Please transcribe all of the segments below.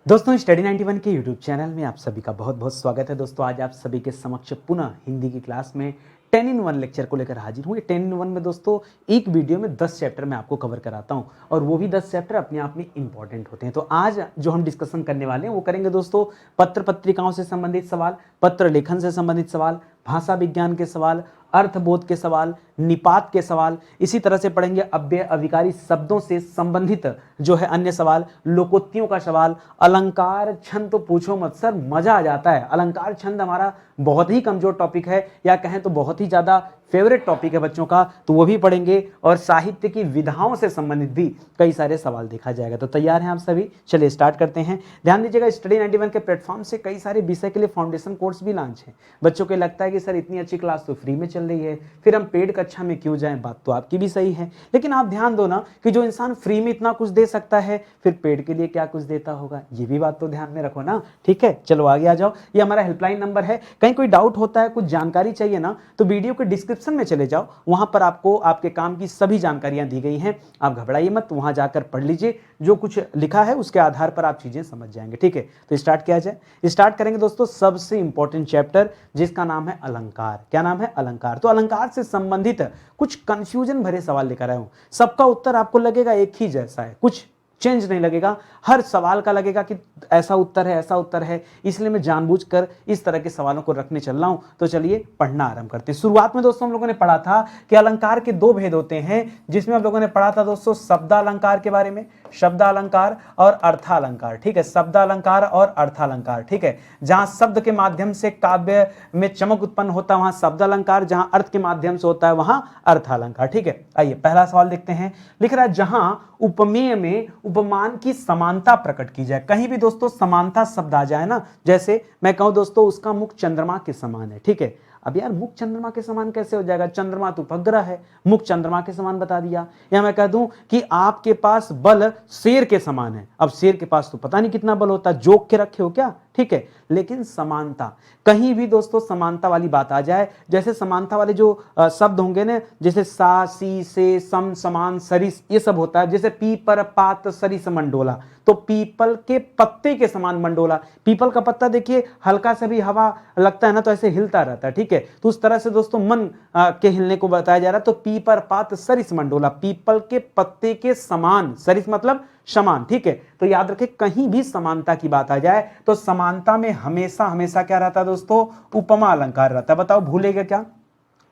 दोस्तों स्टडी 91 के YouTube channel में आप सभी का बहुत बहुत स्वागत है। दोस्तों आज आप सभी के समक्ष पुनः हिंदी की क्लास में 10 in 1 लेक्चर को लेकर हाजिर हूँ। ये 10 in 1 में दोस्तों एक वीडियो में 10 चैप्टर मैं आपको कवर कराता हूँ और वो भी 10 चैप्टर अपने आप में इंपॉर्टेंट होते हैं। तो आज जो हम डिस्कशन करने वाले हैं वो करेंगे दोस्तों पत्र पत्रिकाओं से संबंधित सवाल, पत्र लेखन से संबंधित सवाल, भाषा विज्ञान के सवाल, अर्थबोध के सवाल, निपात के सवाल, इसी तरह से पढ़ेंगे अव्यय अविकारी शब्दों से संबंधित जो है अन्य सवाल, लोकोक्तियों का सवाल, अलंकार छंद तो पूछो मत सर, मजा आ जाता है। अलंकार छंद हमारा बहुत ही कमजोर टॉपिक है या कहें तो बहुत ही ज्यादा फेवरेट टॉपिक है बच्चों का, तो वो भी पढ़ेंगे और साहित्य की विधाओं से संबंधित भी कई सारे सवाल देखा जाएगा। तो तैयार हैं आप सभी? चलिए स्टार्ट करते हैं। ध्यान दीजिएगा स्टडी 91 के प्लेटफॉर्म से कई सारे विषय के लिए फाउंडेशन कोर्स भी लॉन्च है। बच्चों को लगता है कि सर इतनी अच्छी क्लास तो फ्री में चल रही है, फिर हम पेड कक्षा में क्यों जाएं? बात तो आपकी भी सही है, लेकिन आप ध्यान दो ना कि जो इंसान फ्री में इतना कुछ दे सकता है फिर पेड के लिए क्या कुछ देता होगा, ये भी बात तो ध्यान में रखो ना। ठीक है, चलो आगे आ जाओ। ये हमारा हेल्पलाइन नंबर है। कहीं कोई डाउट होता है, कुछ जानकारी चाहिए ना, तो वीडियो के डिस्क्रिप्शन में चले जाओ, वहां पर आपको आपके काम की सभी जानकारियां दी गई हैं। आप घबराइए मत, वहां जाकर पढ़ लीजिए, जो कुछ लिखा है उसके आधार पर आप चीजें समझ जाएंगे। ठीक है, तो स्टार्ट किया जाए। स्टार्ट करेंगे दोस्तों सबसे इंपॉर्टेंट चैप्टर जिसका नाम है अलंकार। क्या नाम है? अलंकार। तो अलंकार से संबंधित कुछ कंफ्यूजन भरे सवाल लेकर आया हूं। सबका उत्तर आपको लगेगा एक ही जैसा है, कुछ चेंज नहीं लगेगा। हर सवाल का लगेगा कि ऐसा उत्तर है, ऐसा उत्तर है, इसलिए मैं जानबूझकर इस तरह के सवालों को रखने चल रहा हूं। तो चलिए पढ़ना आरंभ करते हैं। शुरुआत में दोस्तों हम लोगों ने पढ़ा था कि अलंकार के दो भेद होते हैं, जिसमें हम लोगों ने पढ़ा था दोस्तों शब्दालंकार के बारे में, शब्दालंकार और अर्थालंकार। ठीक है, शब्दालंकार और अर्थालंकार। ठीक है, जहां शब्द के माध्यम से काव्य में चमक उत्पन्न होता है वहां शब्दालंकार, जहां अर्थ के माध्यम से होता है वहां अर्थालंकार। ठीक है, आइए पहला सवाल देखते हैं। लिख रहा है जहां उपमेय में उपमान की समानता प्रकट की जाए। कहीं भी दोस्तों समानता शब्द आ जाए ना, जैसे मैं कहूं दोस्तों उसका मुख चंद्रमा के समान है। ठीक है, अब यार मुख चंद्रमा के समान कैसे हो जाएगा? चंद्रमा तो उपग्रह है, मुख चंद्रमा के समान बता दिया। या मैं कह दूं कि आपके पास बल शेर के समान है। अब शेर के पास तो पता नहीं कितना बल होता, जोक के रखे हो क्या? ठीक है, लेकिन समानता, कहीं भी दोस्तों समानता वाली बात आ जाए, जैसे समानता वाले जो शब्द होंगे ना, जैसे सा, सी, से, सम, समान, सरिस, ये सब होता है। जैसे पीपर, पात, सरिस, मंडोला, तो पीपल के पत्ते के समान मंडोला। पीपल का पत्ता देखिए हल्का सा भी हवा लगता है ना तो ऐसे हिलता रहता है। ठीक है, तो उस तरह से दोस्तों मन के हिलने को बताया जा रहा है। तो पीपर, पात, सरिस, मंडोला, पीपल के पत्ते के समान, सरिस मतलब समान। ठीक है, तो याद रखें कहीं भी समानता की बात आ जाए तो समानता में हमेशा हमेशा क्या रहता है दोस्तों? उपमा अलंकार रहता है। बताओ भूलेगा क्या?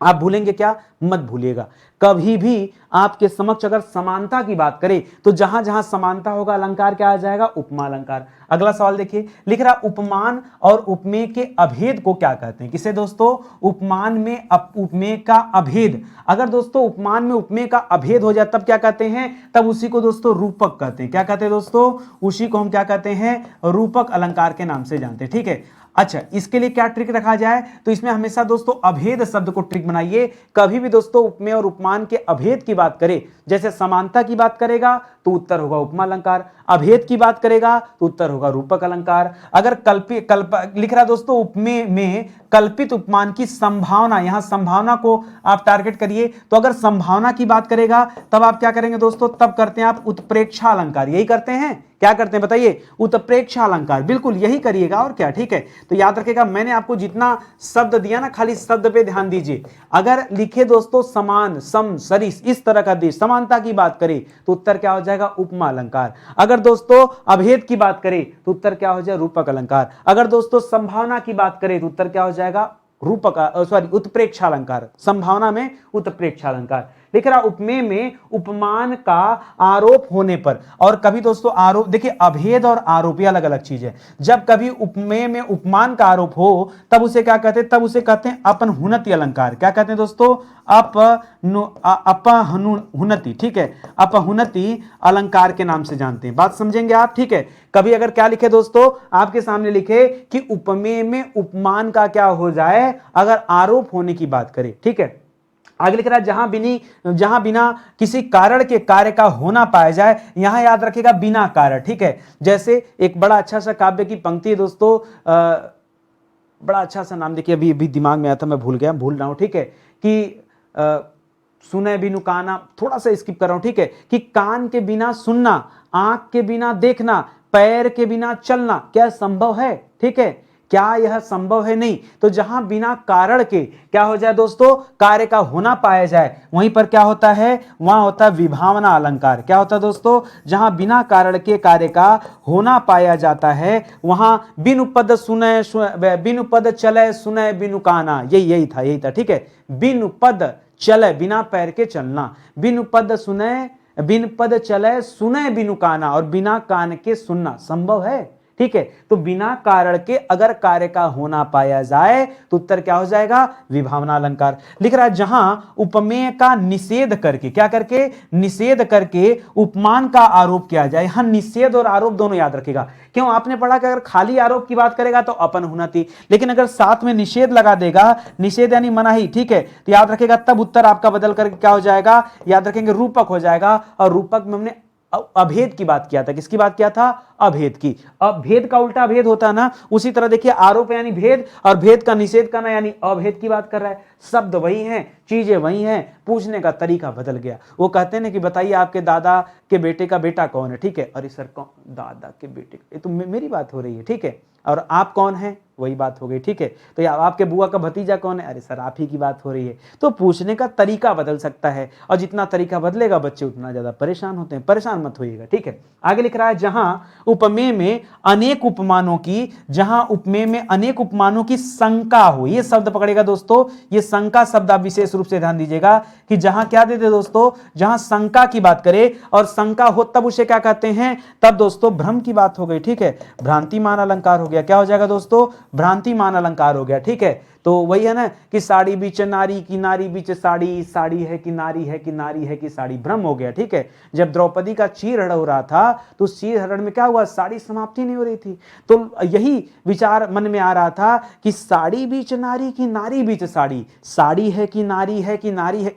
आप भूलेंगे क्या? मत भूलिएगा। कभी भी आपके समक्ष अगर समानता की बात करें तो जहां जहां समानता होगा अलंकार क्या आ जाएगा? उपमा अलंकार। अगला सवाल देखिए, लिख रहा उपमान और उपमेय के अभेद को क्या कहते हैं? किसे दोस्तों? उपमान में उपमेय का अभेद। अगर दोस्तों उपमान में उपमेय का अभेद हो जाए तब क्या कहते हैं? तब उसी को दोस्तों रूपक कहते हैं। क्या कहते हैं दोस्तों? उसी को हम क्या कहते हैं? रूपक अलंकार के नाम से जानते हैं। ठीक है, अच्छा इसके लिए क्या ट्रिक रखा जाए? तो इसमें हमेशा दोस्तों अभेद शब्द को ट्रिक बनाइए। कभी भी दोस्तों उपमेय और उपमान के अभेद की बात करें, जैसे समानता की बात करेगा तो उत्तर होगा उपमा अलंकार, अभेद की बात करेगा तो उत्तर होगा रूपक अलंकार। अगर लिख रहा दोस्तों उपमेय में कल्पित उपमान की संभावना, यहां संभावना को आप टारगेट करिए, तो अगर संभावना की बात करेगा तब आप क्या करेंगे दोस्तों? तब करते हैं आप उत्प्रेक्षा अलंकार। यही करते हैं, क्या करते हैं बताइए? उत्प्रेक्षा अलंकार, बिल्कुल यही करिएगा और क्या। ठीक है, तो याद रखिएगा मैंने आपको जितना शब्द दिया ना, खाली शब्द पे ध्यान दीजिए। अगर लिखे दोस्तों समान, सम, सरिस, इस तरह का देश समानता की बात करें तो उत्तर क्या हो जाएगा? उपमा अलंकार। अगर दोस्तों अभेद की बात करें तो उत्तर क्या हो जाएगा? रूपक अलंकार। अगर दोस्तों संभावना की बात करें तो उत्तर क्या हो जाएगा? उत्प्रेक्षा अलंकार। संभावना में उत्प्रेक्षा अलंकार। लिख रहा उपमेय में उपमान का आरोप होने पर, और कभी दोस्तों आरोप देखिए, अभेद और आरोप ये अलग अलग चीज है। जब कभी उपमेय में उपमान का आरोप हो तब उसे क्या कहते हैं? तब उसे कहते हैं अपहुनति अलंकार। क्या कहते हैं दोस्तों? अपहुनति। ठीक है, अपहुनति अलंकार के नाम से जानते हैं। बात समझेंगे आप? ठीक है, कभी अगर क्या लिखे दोस्तों, आपके सामने लिखे कि उपमेय में उपमान का क्या हो जाए अगर आरोप होने की बात करें। ठीक है, आगे लिख रहा है जहां बिना किसी कारण के कार्य का होना पाया जाए, यहां याद रखिएगा बिना कारण। ठीक है, जैसे एक बड़ा अच्छा सा काव्य की पंक्ति है दोस्तों, बड़ा अच्छा सा नाम देखिए, अभी दिमाग में आया था, मैं भूल रहा हूं। ठीक है, कि सुने बिनु काना, थोड़ा सा स्किप कर रहा हूं। ठीक है, कि कान के बिना सुनना, आंख के बिना देखना, पैर के बिना चलना क्या संभव है? ठीक है, क्या यह संभव है? नहीं। तो जहां बिना कारण के क्या हो जाए दोस्तों, कार्य का होना पाया जाए, वहीं पर क्या होता है, वहां होता है विभावना अलंकार। क्या होता है दोस्तों, जहां बिना कारण के कार्य का होना पाया जाता है, वहां बिनु पद सुने, बिनु पद चले सुने बिनु काना, यही था। ठीक है, बिनु पद चले, बिना पैर के चलना, बिनु पद सुने, बिन पद चले सुने बिनु काना, और बिना कान के सुनना संभव है? ठीक है, तो बिना कारण के अगर कार्य का होना पाया जाए तो उत्तर क्या हो जाएगा, विभावना अलंकार। लिख रहा है जहां उपमेय का निषेध करके, क्या करके, निषेध करके उपमान का आरोप किया जाए। यहां निषेध और आरोप दोनों याद रखेगा। क्यों? आपने पढ़ा कि अगर खाली आरोप की बात करेगा तो अपन होना, लेकिन अगर साथ में निषेध लगा देगा, निषेध यानी मनाही, ठीक है, तो याद रखेगा तब उत्तर आपका बदल करके क्या हो जाएगा, याद रखेंगे रूपक हो जाएगा। और रूपक में हमने अभेद की बात किया था। किसकी बात किया था? अभेद की। अब भेद का उल्टा भेद होता है ना, उसी तरह देखिए आरोप यानी भेद, और भेद का निषेध करना यानी अभेद की बात कर रहा है। शब्द वही हैं, चीजें वही हैं, पूछने का तरीका बदल गया। वो कहते हैं ना कि बताइए आपके दादा के बेटे का बेटा कौन है? ठीक है, अरे सर कौन, दादा के बेटे, ये तो मेरी बात हो रही है। ठीक है, और आप कौन हैं? वही बात हो गई। ठीक है, तो या आपके बुआ का भतीजा कौन है? अरे सर आप ही की बात हो रही है। तो पूछने का तरीका बदल सकता है, और जितना तरीका बदलेगा बच्चे उतना ज्यादा परेशान होते हैं। परेशान मत होइएगा। ठीक है, आगे लिख रहा है जहां उपमेय में अनेक उपमानों की, जहां उपमेय में अनेक उपमानों की शंका हो, ये शब्द पकड़ेगा दोस्तों, ये शंका शब्द आप विशेष रूप से ध्यान दीजिएगा कि जहां क्या देते दोस्तों, जहां शंका की बात करें और शंका हो तब उसे क्या कहते हैं, तब दोस्तों भ्रम की बात हो गई। ठीक है, भ्रांतिमान अलंकार हो गया। क्या हो जाएगा दोस्तों? भ्रांतिमान अलंकार हो गया। ठीक है, तो वही है ना कि साड़ी बीच नारी की, नारी बीच साड़ी, साड़ी है कि नारी है कि नारी है कि साड़ी, भ्रम हो गया। ठीक है, जब द्रौपदी का चीरहरण हो रहा था तो चीरहरण में क्या हुआ, साड़ी समाप्ति नहीं हो रही थी, तो यही विचार मन में आ रहा था कि साड़ी बीच नारी की, नारी बीच साड़ी, साड़ी है कि नारी है कि नारी है,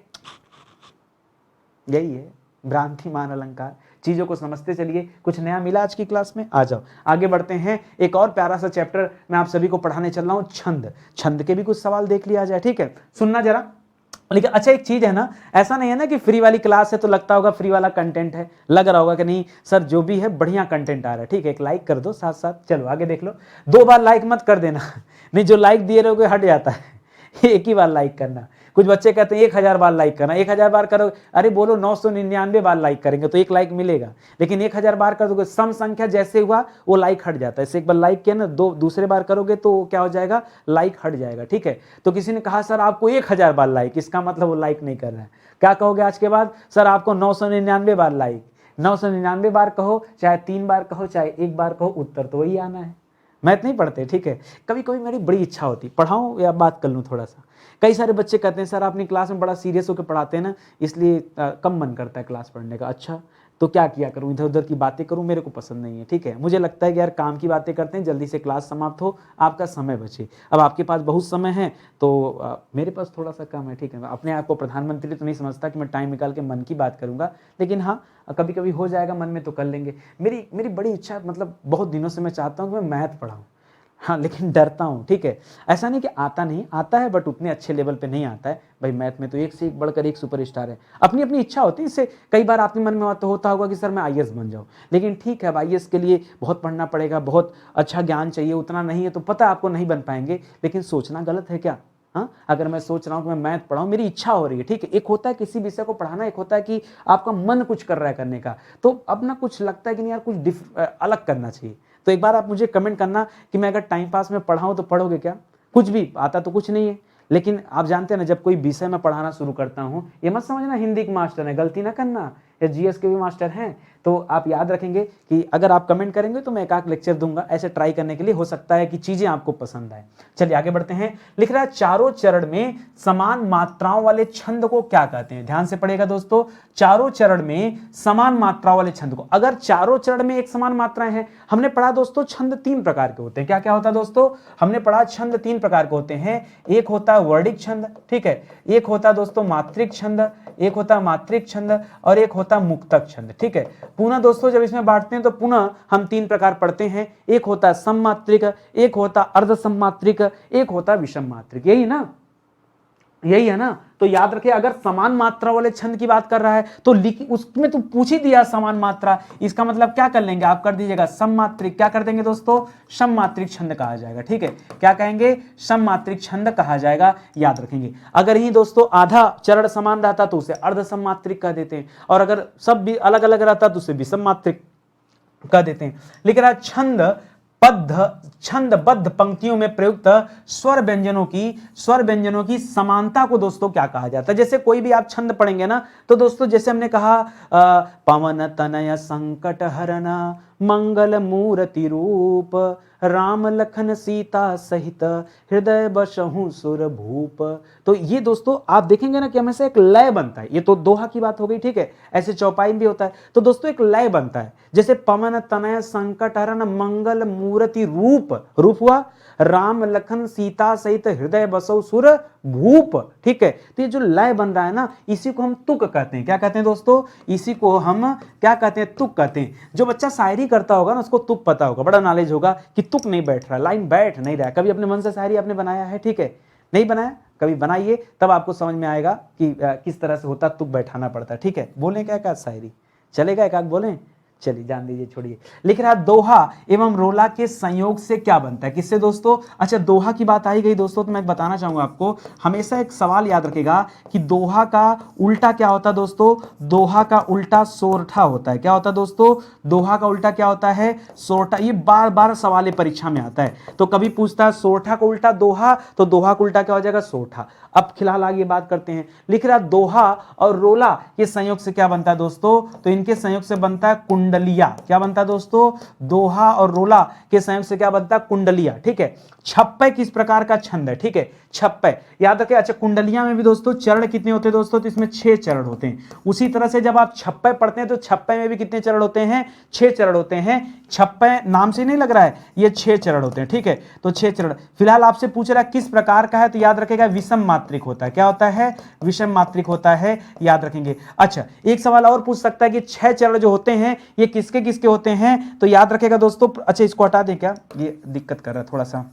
यही है भ्रांतिमान अलंकार। चीजों को समझते चलिए। कुछ नया मिला आज की क्लास में? आ जाओ आगे बढ़ते हैं। एक और प्यारा सा चैप्टर मैं आप सभी को पढ़ाने चल रहा हूं, छंद। छंद के भी कुछ सवाल देख लिया जाए। ठीक है, सुनना जरा। लेकिन अच्छा एक चीज है ना, ऐसा नहीं है ना कि फ्री वाली क्लास है तो लगता होगा फ्री वाला कंटेंट है, लग रहा होगा कि नहीं सर जो भी है बढ़िया कंटेंट आ रहा है। ठीक है, एक लाइक कर दो साथ साथ। चलो आगे देख लो, 2 बार लाइक मत कर देना नहीं, जो लाइक दिए रहोगे हट जाता है एक ही बार लाइक करना। कुछ बच्चे कहते हैं 1000 बार लाइक करना, 1000 बार करो, अरे बोलो 999 बार लाइक करेंगे तो 1 लाइक मिलेगा, लेकिन 1000 बार कर दोगे, सम संख्या जैसे हुआ वो लाइक हट जाता है। एक बार लाइक किया ना, दूसरे बार करोगे तो क्या हो जाएगा, लाइक हट जाएगा। ठीक है, तो किसी ने कहा सर आपको 1000 बार लाइक, इसका मतलब वो लाइक नहीं कर रहा है। क्या कहोगे आज के बाद? सर आपको 999 बार लाइक। 999 बार कहो, चाहे 3 बार कहो, चाहे 1 बार कहो, उत्तर तो वही आना है। मैथ नहीं पढ़ते। ठीक है, कभी कभी मेरी बड़ी इच्छा होती पढ़ाऊं या बात कर लूं थोड़ा सा। कई सारे बच्चे कहते हैं सर अपनी क्लास में बड़ा सीरियस होकर पढ़ाते हैं ना, इसलिए कम मन करता है क्लास पढ़ने का। अच्छा तो क्या किया करूं, इधर उधर की बातें करूं, मेरे को पसंद नहीं है। ठीक है, मुझे लगता है कि यार काम की बातें करते हैं, जल्दी से क्लास समाप्त हो, आपका समय बचे। अब आपके पास बहुत समय है तो मेरे पास थोड़ा सा कम है। ठीक है, अपने आप को प्रधानमंत्री तो नहीं समझता कि मैं टाइम निकाल के मन की बात करूंगा, लेकिन हाँ कभी कभी हो जाएगा मन में तो कर लेंगे। मेरी बड़ी इच्छा, मतलब बहुत दिनों से मैं चाहता हूँ कि मैं मैथ पढ़ाऊँ, हाँ लेकिन डरता हूँ। ठीक है, ऐसा नहीं कि आता नहीं, आता है बट उतने अच्छे लेवल पे नहीं आता है। भाई मैथ में तो एक से एक बढ़कर एक सुपरस्टार है। अपनी अपनी इच्छा होती है। इससे कई बार आपके मन में तो होता होगा कि सर मैं आईएएस बन जाऊँ, लेकिन ठीक है अब आईएएस के लिए बहुत पढ़ना पड़ेगा, बहुत अच्छा ज्ञान चाहिए, उतना नहीं है तो पता आपको नहीं बन पाएंगे, लेकिन सोचना गलत है क्या? हाँ, अगर मैं सोच रहा हूँ कि मैं मैथ पढ़ाऊँ, मेरी इच्छा हो रही है। ठीक है, एक होता है किसी विषय को पढ़ाना, एक होता है कि आपका मन कुछ कर रहा है करने का, तो अब ना कुछ लगता है कि नहीं यार कुछ अलग करना चाहिए। तो एक बार आप मुझे कमेंट करना कि मैं अगर टाइम पास में पढ़ाऊँ तो पढ़ोगे क्या? कुछ भी आता तो कुछ नहीं है, लेकिन आप जानते हैं ना जब कोई विषय में पढ़ाना शुरू करता हूँ, ये मत समझना हिंदी के मास्टर है, गलती ना करना, या जीएस के भी मास्टर हैं, तो आप याद रखेंगे कि अगर आप कमेंट करेंगे तो मैं एक लेक्चर दूंगा ऐसे ट्राई करने के लिए, हो सकता है कि चीजें आपको पसंद आए। चलिए आगे बढ़ते हैं। लिख रहा है चारों चरण में समान मात्राओं वाले छंद को क्या कहते हैं? ध्यान से पढ़ेगा दोस्तों, चारों चरण में समान मात्राओं वाले छंद को, अगर चारों चरण में एक समान मात्राएं हैं, हमने पढ़ा दोस्तों छंद 3 प्रकार के होते हैं। क्या क्या होता है दोस्तों? हमने पढ़ा छंद 3 प्रकार के होते हैं। एक होता है वर्णिक छंद, ठीक है, एक होता है दोस्तों मात्रिक छंद, एक होता है मात्रिक छंद, और एक होता है मुक्तक छंद। ठीक है, पुनः दोस्तों जब इसमें बांटते हैं तो पुनः हम 3 प्रकार पढ़ते हैं। एक होता है सममात्रिक, एक होता है अर्ध सममात्रिक, एक होता है विषम मात्रिक। यही ना, यही है ना। तो याद रखिए, अगर समान मात्रा वाले छंद की बात कर रहा है तो लिख, उसमें तो पूछ ही दिया समान मात्रा, इसका मतलब क्या कर लेंगे आप, कर दीजिएगा सममात्रिक। क्या कर देंगे दोस्तों, सममात्रिक छंद कहा जाएगा। ठीक है, क्या कहेंगे, सममात्रिक छंद कहा जाएगा, याद रखेंगे। अगर ही दोस्तों आधा चरण समान रहता तो उसे अर्ध सममात्रिक कह देते हैं, और अगर सब भी अलग अलग रहता तो उसे विषम मात्रिक कह देते हैं। लिख रहा छंदबद्ध पंक्तियों में प्रयुक्त स्वर व्यंजनों की समानता को दोस्तों क्या कहा जाता है। जैसे कोई भी आप छंद पढ़ेंगे ना, तो दोस्तों जैसे हमने कहा पवन तनय संकट हरन मंगल मूर्ति रूप राम लखन सीता सहित हृदय बसहु सुर भूप। तो ये दोस्तों आप देखेंगे ना कि हमेशा एक लय बनता है। ये तो दोहा की बात हो गई, ठीक है, ऐसे चौपाई भी होता है। तो दोस्तों एक लय बनता है, जैसे पवन तनय संकट हरन मंगल मूर्ति रूप, रूप हुआ राम लखन सीता सहित हृदय बसौ सुर भूप। ठीक है, तो ये जो लय बन रहा है ना, इसी को हम तुक कहते हैं। क्या कहते हैं दोस्तों, इसी को हम क्या कहते हैं, तुक कहते हैं। जो बच्चा शायरी करता होगा ना, उसको तुक पता होगा, बड़ा नॉलेज होगा कि तुक नहीं बैठ रहा, लाइन बैठ नहीं रहा है। कभी अपने मन से शायरी आपने बनाया है, ठीक है, नहीं बनाया, कभी बनाइए, तब आपको समझ में आएगा कि किस तरह से होता, तुक बैठाना पड़ता है। ठीक है, बोलें क्या क्या शायरी, चलेगा एक आध बोलें, चलिए जान दीजिए, छोड़िए। लिख रहा है दोहा एवं रोला के संयोग से क्या बनता है, किससे दोस्तों। अच्छा, दोहा की बात आई गई दोस्तों, तो मैं बताना चाहूंगा आपको, हमेशा एक सवाल याद रखेगा कि दोहा का उल्टा क्या होता है दोस्तों। दोहा का उल्टा सोरठा होता है। क्या होता है दोस्तों, दोहा का उल्टा क्या होता है, सोरठा। ये बार बार सवाल परीक्षा में आता है, तो कभी पूछता है सोरठा को उल्टा दोहा, तो दोहा का उल्टा क्या हो जाएगा, सोरठा। अब फिलहाल आगे बात करते हैं। लिख रहा दोहा और रोला के संयोग से क्या बनता है दोस्तों, तो इनके संयोग से बनता है कुंडलिया। क्या बनता है दोस्तों, दोहा और रोला के संयोग से क्या बनता है, कुंडलिया। ठीक है, छप्पय किस प्रकार का छंद है, ठीक है, छप्पय याद रखें। अच्छा, कुंडलिया में भी दोस्तों चरण कितने होते हैं दोस्तों, तो इसमें 6 चरण होते हैं। उसी तरह से जब आप छप्पय पढ़ते हैं तो छप्पय में भी कितने चरण होते हैं, 6 चरण होते हैं। छप्पय नाम से नहीं लग रहा है, ये 6 चरण होते हैं। ठीक है, तो 6 चरण। फिलहाल आपसे पूछ रहा है किस प्रकार का है, तो याद रखेगा विषम मात्रिक होता है। क्या होता है, विषम मात्रिक होता है, याद रखेंगे। अच्छा, एक सवाल और पूछ सकता है कि 6 चरण जो होते हैं ये किसके किसके होते हैं, तो याद रखेगा दोस्तों। अच्छा, इसको हटा दें क्या, ये दिक्कत कर रहा है थोड़ा सा।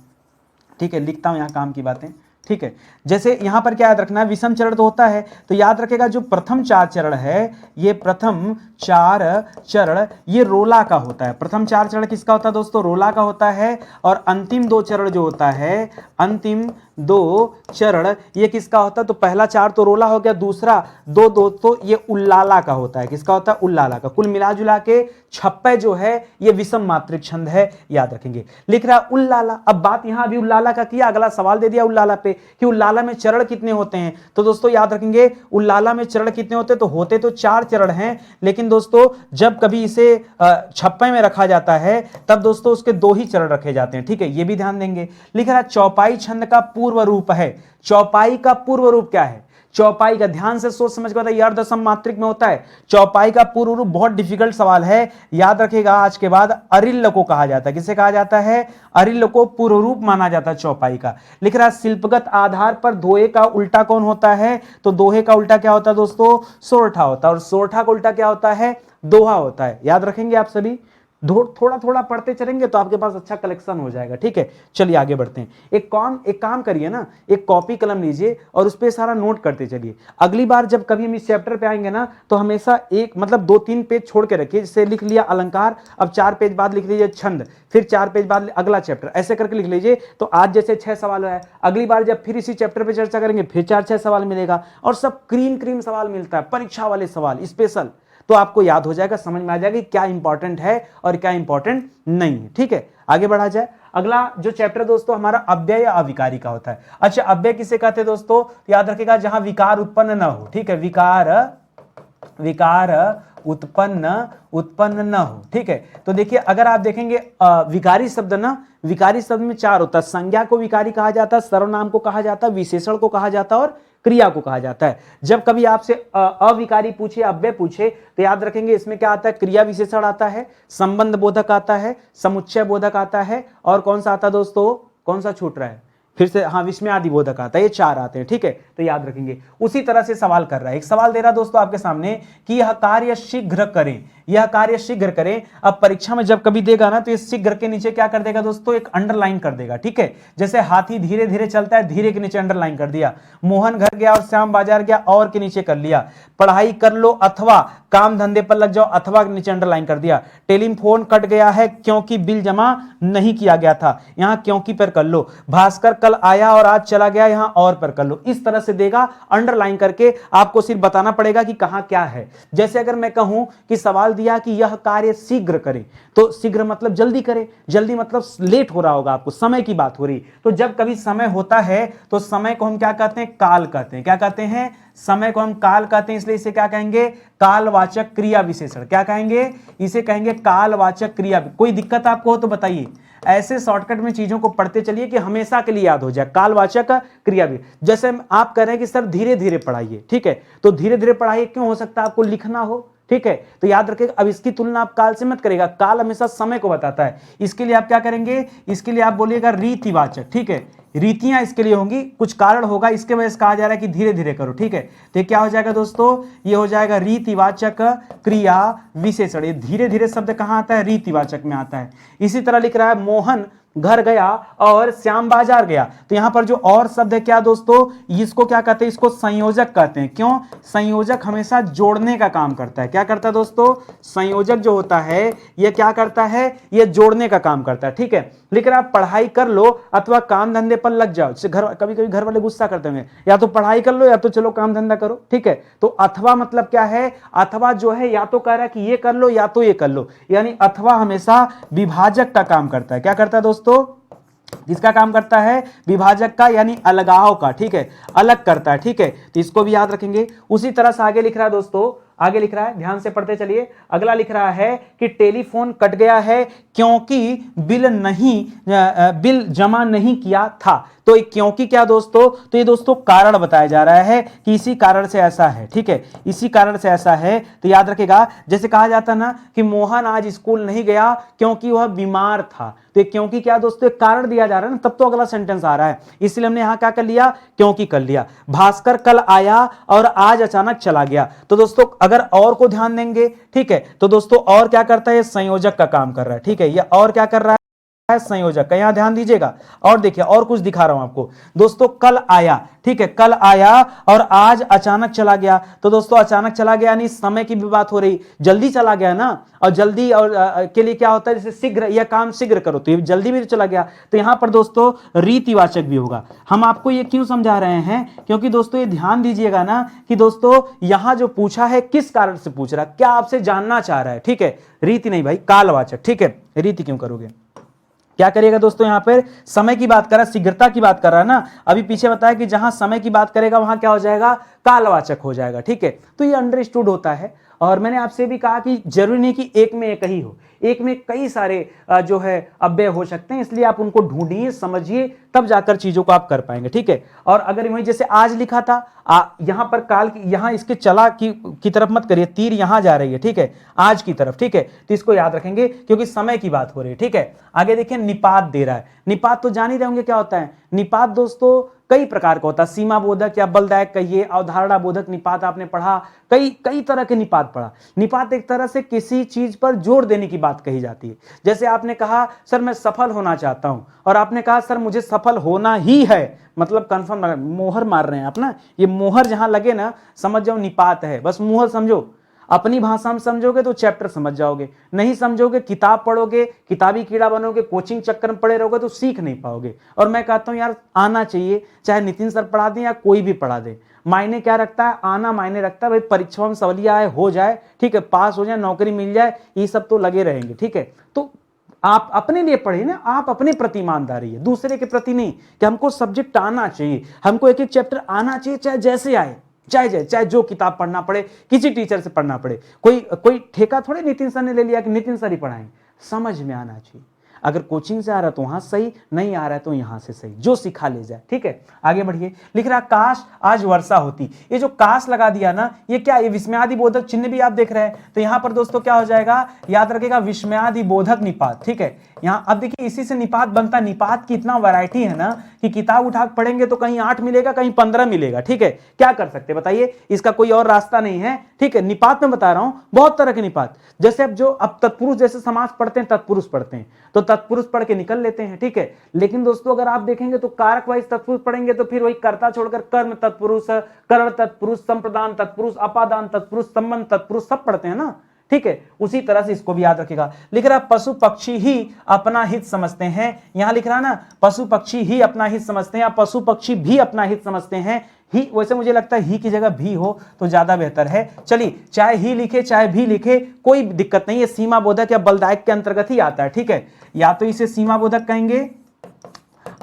ठीक है, लिखता हूं यहां काम की बातें। ठीक है, जैसे यहां पर क्या याद रखना है, विषम चरण तो होता है, तो याद रखेगा जो प्रथम 4 चरण है, ये प्रथम 4 चरण ये रोला का होता है। प्रथम 4 चरण किसका होता है दोस्तों, रोला का होता है। और अंतिम 2 चरण जो होता है, अंतिम 2 चरण ये किसका होता है, तो पहला 4 तो रोला हो गया, दूसरा 2 तो ये उल्लाला का होता है। किसका होता है, उल्लाला का। कुल मिला जुला के छप्पय जो है ये विषम मात्रिक छंद है, याद रखेंगे। लिख रहा उल्लाला। अब बात यहां अभी उल्लाला का किया, अगला सवाल दे दिया उल्लाला पे कि उल्लाला में चरण कितने होते हैं, तो दोस्तों याद रखेंगे उल्लाला में चरण कितने होते हैं, तो होते तो 4 चरण हैं, लेकिन दोस्तों जब कभी इसे छप्पय में रखा जाता है तब दोस्तों उसके 2 ही चरण रखे जाते हैं। ठीक है, ये भी ध्यान देंगे। लिख रहा चौपाई छंद का पूर्व रूप है। चौपाई का पूर्व रूप क्या है, चौपाई का ध्यान से सोच समझ कर, ये अर्धसम मात्रिक में होता है। चौपाई का पूर्व रूप बहुत डिफिकल्ट सवाल है, याद रखेगा। आज के बाद अरिल्ल को कहा जाता है। किसे कहा जाता है, अरिल्ल को पूर्व रूप माना जाता है चौपाई का। लिख रहा शिल्पगत आधार पर दोहे का उल्टा कौन होता है, तो दोहे का उल्टा क्या होता है दोस्तों, सोरठा होता है। और सोरठा का उल्टा क्या होता है, दोहा होता है। याद रखेंगे आप सभी, थोड़ा थोड़ा पढ़ते चलेंगे तो आपके पास अच्छा कलेक्शन हो जाएगा। ठीक है, चलिए आगे बढ़ते हैं। एक काम करिए ना, एक कॉपी कलम लीजिए और उस पर सारा नोट करते चलिए। अगली बार जब कभी हम इस चैप्टर पे आएंगे ना, तो हमेशा एक मतलब 2-3 पेज छोड़ के रखिए। जैसे लिख लिया अलंकार, अब 4 पेज बाद लिख लीजिए छंद, फिर 4 पेज बाद अगला चैप्टर, ऐसे करके लिख लीजिए। तो आज जैसे 6 सवाल है, अगली बार जब फिर इसी चैप्टर पर चर्चा करेंगे फिर 4-6 सवाल मिलेगा, और सब क्रीम सवाल मिलता है, परीक्षा वाले सवाल स्पेशल। तो आपको याद हो जाएगा, समझ में आ जाएगा कि क्या इंपॉर्टेंट है और क्या इंपॉर्टेंट नहीं है। ठीक है, आगे बढ़ा जाए। अगला जो चैप्टर दोस्तों हमारा अव्यय या अविकारी का होता है। अच्छा, अव्यय किसे कहते हैं दोस्तों, तो याद रखिएगा जहां विकार उत्पन्न न हो। ठीक है, विकार उत्पन्न न हो। ठीक है, तो देखिए अगर आप देखेंगे विकारी शब्द ना, विकारी शब्द में 4 होता है। संज्ञा को विकारी कहा जाता है, सर्वनाम को कहा जाता है, विशेषण को कहा जाता है और क्रिया को कहा जाता है। जब कभी आपसे अविकारी पूछे, अव्यय पूछे, तो याद रखेंगे इसमें क्या आता है, क्रिया विशेषण आता है, संबंध बोधक आता है, समुच्चय बोधक आता है, और कौन सा आता है दोस्तों, कौन सा छूट रहा है फिर से, हाँ विस्मयादि बोधक आता है। ये 4 आते हैं। ठीक है, तो याद रखेंगे। उसी तरह से सवाल कर रहा है, एक सवाल दे रहा है दोस्तों आपके सामने कि यह कार्य शीघ्र करें, यह कार्य शीघ्र करें। अब परीक्षा में जब कभी देगा ना तो ये शीघ्र के नीचे क्या कर देगा दोस्तों, एक अंडरलाइन कर देगा, ठीक है। जैसे हाथी धीरे धीरे चलता है, धीरे के नीचे अंडरलाइन कर दिया। मोहन घर गया और श्याम बाजार गया, और के नीचे कर लिया। पढ़ाई कर लो अथवा काम धंधे पर लग जाओ, अथवा के नीचे अंडरलाइन कर दिया। टेलीफोन कट गया है क्योंकि बिल जमा नहीं किया गया था, यहां क्योंकि पर कर लो। भास्कर कल आया और आज चला गया, यहां और पर कर लो। इस तरह से देगा अंडरलाइन करके, आपको सिर्फ बताना पड़ेगा कि कहां क्या है। जैसे अगर मैं कहूं कि सवाल दिया कि यह कार्य शीघ्र करे, तो शीघ्र मतलब जल्दी करे, जल्दी मतलब लेट हो रहा होगा आपको, समय की बात हो रही। तो जब कभी समय होता है तो समय को हम क्या कहते हैं, काल कहते हैं। क्या कहते हैं, समय को हम काल कहते हैं, इसलिए इसे क्या कहेंगे, कालवाचक क्रिया विशेषण। क्या कहेंगे, इसे कहेंगे कालवाचक क्रिया। कोई दिक्कत आपको हो तो बताइए, ऐसे शॉर्टकट में चीजों को पढ़ते चलिए कि हमेशा के लिए याद हो जाए। कालवाचक क्रिया भी, जैसे आप कह रहे हैं कि सर धीरे धीरे पढ़ाइए, ठीक है, तो धीरे धीरे पढ़ाइए क्यों, हो सकता है आपको लिखना हो, ठीक है, तो याद रखिएगा। अब इसकी तुलना आप काल से मत करेगा, काल हमेशा समय को बताता है। इसके लिए आप क्या करेंगे, इसके लिए आप बोलिएगा रीतिवाचक, ठीक है। रीतियां इसके लिए होंगी, कुछ कारण होगा, इसके वजह से कहा जा रहा है कि धीरे धीरे करो, ठीक है। तो ये क्या हो जाएगा दोस्तों, ये हो जाएगा रीतिवाचक क्रिया विशेषण। ये धीरे धीरे शब्द कहां आता है, रीतिवाचक में आता है। इसी तरह लिख रहा है मोहन घर गया और श्याम बाजार गया, तो यहां पर जो और शब्द है क्या दोस्तों, इसको क्या कहते हैं, इसको संयोजक कहते हैं। क्यों, संयोजक हमेशा जोड़ने का काम करता है। क्या करता है दोस्तों, संयोजक जो होता है यह क्या करता है, यह जोड़ने का काम करता है, ठीक है। लिख रहा है पढ़ाई कर लो अथवा काम धंधे पर लग जाओ। घर कभी कभी घर वाले गुस्सा करते हैं, या तो पढ़ाई कर लो या तो चलो काम धंधा करो, ठीक है। तो अथवा मतलब क्या है, अथवा जो है या तो कह रहा है कि ये कर लो या तो ये कर लो, यानी अथवा हमेशा विभाजक का काम करता है। क्या करता है दोस्तों, किसका काम करता है, विभाजक का, यानी अलगाव का, ठीक है, अलग करता है, ठीक है। तो इसको भी याद रखेंगे। उसी तरह से आगे लिख रहा है दोस्तों, आगे लिख रहा है, ध्यान से पढ़ते चलिए। अगला लिख रहा है कि टेलीफोन कट गया है क्योंकि बिल जमा नहीं किया था। तो क्योंकि क्या दोस्तों, तो ये दोस्तों कारण बताया जा रहा है कि इसी कारण से ऐसा है, ठीक है, इसी कारण से ऐसा है। तो याद रखेगा, जैसे कहा जाता ना कि मोहन आज स्कूल नहीं गया क्योंकि वह बीमार था, तो क्योंकि क्या दोस्तों, एक कारण दिया जा रहा है ना, तब तो अगला सेंटेंस आ रहा है, इसलिए हमने यहां क्या कर लिया, क्योंकि कर लिया। भास्कर कल आया और आज अचानक चला गया, तो दोस्तों अगर और को ध्यान देंगे, ठीक है, तो दोस्तों और क्या करता है, संयोजक का काम कर रहा है, ठीक है, ये और क्या कर रहा है, संयोजक का, यहां ध्यान दीजिएगा। और देखिए और कुछ दिखा रहा हूं आपको दोस्तों, कल आया, ठीक है, कल आया और आज अचानक चला गया। तो दोस्तों अचानक चला गया यानी समय की भी बात हो रही, जल्दी चला गया ना, और जल्दी और के लिए क्या होता है, जैसे शीघ्र, यह काम शीघ्र करो, तो ये जल्दी भी तो चला गया। तो यहां पर दोस्तों रीतिवाचक भी होगा। हम आपको ये क्यों समझा रहे हैं, क्योंकि दोस्तों ये ध्यान दीजिएगा ना कि दोस्तों यहां जो पूछा है किस कारण से पूछ रहा है, क्या आपसे जानना चाह रहा है, ठीक है, रीति नहीं भाई, कालवाचक, ठीक है। रीति क्यों करोगे, क्या करिएगा दोस्तों, यहां पर समय की बात कर रहा है, शीघ्रता की बात कर रहा है ना, अभी पीछे बताया कि जहां समय की बात करेगा वहां क्या हो जाएगा, कालवाचक हो जाएगा, ठीक है। तो ये अंडरस्टूड होता है। और मैंने आपसे भी कहा कि जरूरी नहीं कि एक में एक ही हो, एक में कई सारे जो है अव्यय हो सकते हैं, इसलिए आप उनको ढूंढिए, समझिए, तब जाकर चीजों को आप कर पाएंगे, ठीक है। और अगर वही जैसे आज लिखा था, यहां पर काल की, यहां इसके चला की तरफ मत करिए, तीर यहां जा रही है, ठीक है, आज की तरफ, ठीक है। तो इसको याद रखेंगे क्योंकि समय की बात हो रही है, ठीक है। आगे देखिए निपात दे रहा है, निपात तो जान ही रहे होंगे क्या होता है। निपात दोस्तों कई प्रकार का होता है, सीमा बोधक या बलदायक कहिए, अवधारणा बोधक निपात आपने पढ़ा, कई कई तरह के निपात पढ़ा। निपात एक तरह से किसी चीज पर जोर देने की बात कही जाती है। जैसे आपने कहा सर मैं सफल होना चाहता हूं, और आपने कहा सर मुझे सफल होना ही है, मतलब कंफर्म, मोहर मार रहे हैं आप ना, ये मोहर जहां लगे ना समझ जाओ निपात है, बस मोहर समझो। अपनी भाषा में समझोगे तो चैप्टर समझ जाओगे, नहीं समझोगे किताब पढ़ोगे, किताबी कीड़ा बनोगे, कोचिंग चक्कर में पड़े रहोगे तो सीख नहीं पाओगे। और मैं कहता हूं यार आना चाहिए, चाहे नितिन सर पढ़ा दें या कोई भी पढ़ा दे, मायने क्या रखता है, आना मायने रखता है। भाई परीक्षाओं में सवालिया आए हो जाए, ठीक है, पास हो जाए, नौकरी मिल जाए, ये सब तो लगे रहेंगे, ठीक है। तो आप अपने लिए पढ़िए ना, आप अपने प्रति ईमानदारी है, दूसरे के प्रति नहीं, कि हमको सब्जेक्ट आना चाहिए, हमको एक एक चैप्टर आना चाहिए, चाहे जैसे आए, चाहे जो किताब पढ़ना पड़े, किसी टीचर से पढ़ना पड़े। कोई ठेका थोड़े नितिन सर ने ले लिया कि नितिन सर ही पढ़ाएं, समझ में आना चाहिए। अगर कोचिंग से आ रहा है तो वहां सही, नहीं आ रहा है तो यहां से सही, जो सिखा ले जाए, ठीक है। आगे बढ़िए, लिख रहा काश आज वर्षा होती। ये जो काश लगा दिया ना, ये क्या, ये विस्मयादि बोधक चिन्ह भी आप देख रहे हैं, तो यहां पर दोस्तों क्या हो जाएगा, याद रखेगा विस्मयादि बोधक निपात, ठीक है। यहां अब देखिए इसी से निपात बनता है, निपात की इतना वैरायटी है ना कि किताब उठा के पढ़ेंगे तो कहीं 8 मिलेगा, कहीं 15 मिलेगा। ठीक है, क्या कर सकते बताइए, इसका कोई और रास्ता नहीं है। ठीक है, निपात में बता रहा हूं, बहुत तरह के निपात। जैसे अब तत्पुरुष जैसे समाज पढ़ते हैं, तत्पुरुष पढ़ते हैं तो तत्पुरुष पढ़ के निकल लेते हैं। ठीक है, लेकिन दोस्तों अगर आप देखेंगे तो कारक वाइज तत्पुरुष पढ़ेंगे तो फिर वही कर्ता छोड़कर कर्म तत्पुरुष, करण तत्पुरुष, संप्रदान तत्पुरुष, अपादान तत्पुरुष, संबंध तत्पुरुष सब पढ़ते हैं ना। ठीक है, उसी तरह से इसको भी याद रखिएगा। लिख रहा पशु पक्षी ही अपना हित समझते हैं, यहां लिख रहा ना पशु पक्षी ही अपना हित समझते हैं, या पशु पक्षी भी अपना हित समझते हैं। ही, वैसे मुझे लगता है ही की जगह भी हो तो ज्यादा बेहतर है। चलिए, चाहे ही लिखे चाहे भी लिखे कोई दिक्कत नहीं है, सीमा बोधक या बलदायक के अंतर्गत ही आता है। ठीक है, या तो इसे सीमा बोधक कहेंगे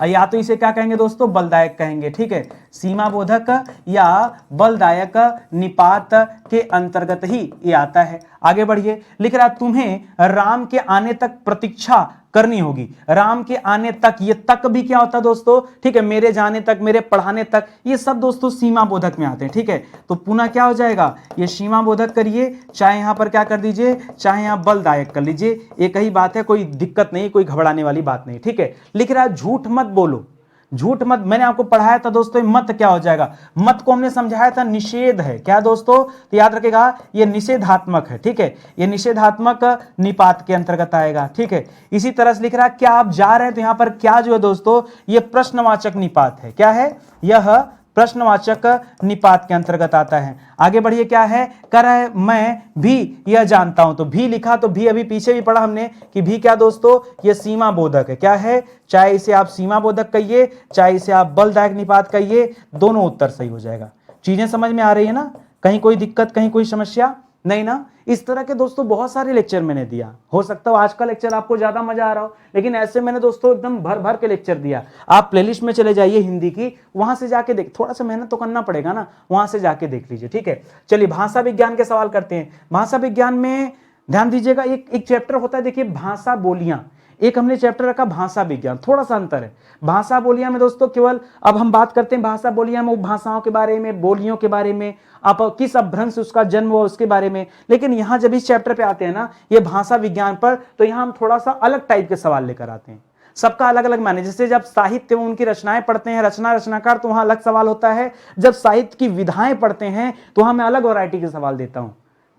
या तो इसे क्या कहेंगे दोस्तों, बलदायक कहेंगे। ठीक है, सीमा बोधक या बलदायक निपात के अंतर्गत ही ये आता है। आगे बढ़िए, लिख रहा तुम्हें राम के आने तक प्रतीक्षा करनी होगी। राम के आने तक, ये तक भी क्या होता है दोस्तों, ठीक है, मेरे जाने तक, मेरे पढ़ाने तक, ये सब दोस्तों सीमा बोधक में आते हैं। ठीक है, तो पुनः क्या हो जाएगा, ये सीमा बोधक करिए, चाहे यहां पर क्या कर दीजिए, चाहे यहां बलदायक कर लीजिए, एक ही बात है, कोई दिक्कत नहीं, कोई घबराने वाली बात नहीं। ठीक है, लिख रहा है झूठ मत बोलो, झूठ मत, मैंने आपको पढ़ाया था दोस्तों, मत क्या हो जाएगा, मत को हमने समझाया था निषेध है क्या दोस्तों, तो याद रखेगा ये निषेधात्मक है। ठीक है, ये निषेधात्मक निपात के अंतर्गत आएगा। ठीक है, इसी तरह से लिख रहा है क्या आप जा रहे हैं, तो यहां पर क्या जो है दोस्तों ये प्रश्नवाचक निपात है। क्या है, यह प्रश्नवाचक निपात के अंतर्गत आता है। आगे बढ़िए, क्या है, कर है मैं भी यह जानता हूं, तो भी लिखा, तो भी अभी पीछे भी पढ़ा हमने कि भी क्या दोस्तों, ये सीमा बोधक है। क्या है, चाहे इसे आप सीमा बोधक कहिए, चाहे इसे आप बलदायक निपात कहिए, दोनों उत्तर सही हो जाएगा। चीजें समझ में आ रही है ना, कहीं कोई दिक्कत, कहीं कोई समस्या नहीं ना। इस तरह के दोस्तों बहुत सारे लेक्चर मैंने दिया, हो सकता है आज का लेक्चर आपको ज्यादा मजा आ रहा हो, लेकिन ऐसे मैंने दोस्तों एकदम भर भर के लेक्चर दिया। आप प्लेलिस्ट में चले जाइए हिंदी की, वहां से जाके देख, थोड़ा सा मेहनत तो करना पड़ेगा ना, वहां से जाके देख लीजिए। ठीक है, चलिए भाषा विज्ञान के सवाल करते हैं। भाषा विज्ञान में ध्यान दीजिएगा, एक चैप्टर होता है, देखिए भाषा बोलियां, एक हमने चैप्टर रखा भाषा विज्ञान, थोड़ा सा अंतर है। भाषा बोलियां में दोस्तों केवल अब हम बात करते हैं भाषा बोलियां में भाषाओं के बारे में, बोलियों के बारे में, आप किस अपभ्रंश उसका जन्म हुआ उसके बारे में। लेकिन यहां जब इस चैप्टर पे आते हैं ना, ये भाषा विज्ञान पर, तो यहां हम थोड़ा सा अलग टाइप के सवाल लेकर आते हैं, सबका अलग अलग माने। जैसे जब साहित्य में उनकी रचनाएं पढ़ते हैं, रचनाकार, तो वहां अलग सवाल होता है। जब साहित्य की विधाएं पढ़ते हैं तो वहां मैं अलग वैरायटी के सवाल देता हूं।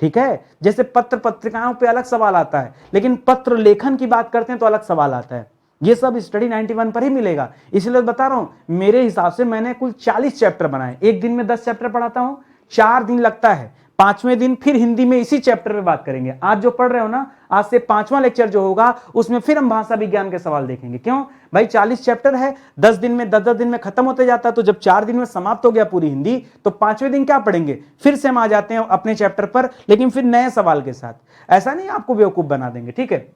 ठीक है, जैसे पत्र पत्रिकाओं पे अलग सवाल आता है, लेकिन पत्र लेखन की बात करते हैं तो अलग सवाल आता है। ये सब स्टडी 91 पर ही मिलेगा, इसलिए बता रहा हूं। मेरे हिसाब से मैंने कुल 40 चैप्टर बनाए, एक दिन में 10 चैप्टर पढ़ाता हूं, 4 दिन लगता है, 5वें दिन फिर हिंदी में इसी चैप्टर पे बात करेंगे। आज जो पढ़ रहे हो ना, आज से 5वां लेक्चर जो होगा उसमें फिर हम भाषा विज्ञान के सवाल देखेंगे। क्यों भाई, 40 चैप्टर है, 10 दिन में 10 दिन में खत्म होते जाता है, तो जब 4 दिन में समाप्त हो गया पूरी हिंदी, तो 5वें दिन क्या पढ़ेंगे, फिर से हम आ जाते हैं अपने चैप्टर पर, लेकिन फिर नए सवाल के साथ। ऐसा नहीं आपको बेवकूफ बना देंगे। ठीक है,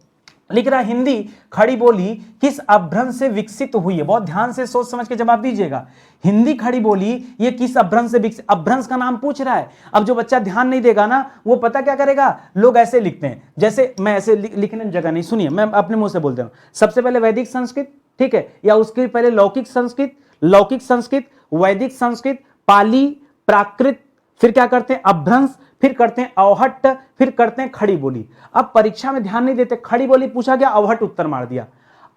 लिख रहा हिंदी खड़ी बोली किस अपभ्रंश से विकसित हुई है, बहुत ध्यान से सोच समझ के जवाब दीजिएगा। हिंदी खड़ी बोली ये किस अपभ्रंश से विकसित, अपभ्रंश का नाम पूछ रहा है। अब जो बच्चा ध्यान नहीं देगा ना, वो पता क्या करेगा, लोग ऐसे लिखते हैं, जैसे मैं ऐसे लिखने की जगह नहीं, सुनिए मैं अपने मुंह से बोलता हूं। सबसे पहले वैदिक संस्कृत, ठीक है, या उसके पहले लौकिक संस्कृत, वैदिक संस्कृत, पाली, प्राकृत, फिर क्या करते हैं अपभ्रंश, फिर करते हैं अवहट्ट, फिर करते हैं खड़ी बोली। अब परीक्षा में ध्यान नहीं देते, खड़ी बोली पूछा गया, अवहट्ट उत्तर मार दिया।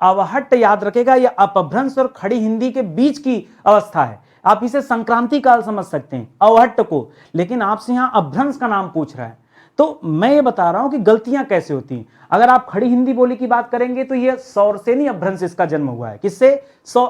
अवहट्ट याद रखेगा, यह अपभ्रंश और खड़ी हिंदी के बीच की अवस्था है। आप इसे संक्रांति काल समझ सकते हैं अवहट्ट को, लेकिन आपसे यहां अपभ्रंश का नाम पूछ रहा है। तो मैं ये बता रहा हूं कि गलतियां कैसे होती हैं। अगर आप खड़ी हिंदी बोली की बात करेंगे तो यह सौरसेनी अपभ्रंश से इसका जन्म हुआ है। किससे,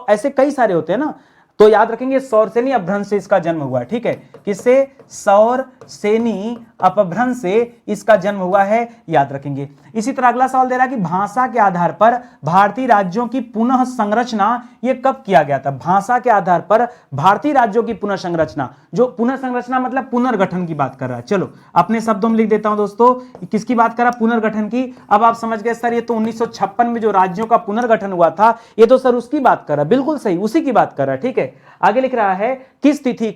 ऐसे कई सारे होते हैं ना, तो याद रखेंगे सौरसेनी अपभ्रंश से इसका जन्म हुआ है। ठीक है, किससे, सौरसेनी अपभ्रंश से इसका जन्म हुआ है, याद रखेंगे। इसी तरह अगला सवाल दे रहा है कि भाषा के आधार पर भारतीय राज्यों की पुनः संरचना ये कब किया गया था। भाषा के आधार पर भारतीय राज्यों की पुनः संरचना, जो पुनः संरचना मतलब पुनर्गठन की बात कर रहा है। चलो अपने शब्दों में लिख देता हूं दोस्तों, किसकी बात कर रहा है, पुनर्गठन की। अब आप समझ गए सर, ये तो 1956 में जो राज्यों का पुनर्गठन हुआ था, ये तो सर उसकी बात कर रहा है, बिल्कुल सही, उसी की बात कर रहा है। ठीक है, है। आगे लिख रहा है किस तिथि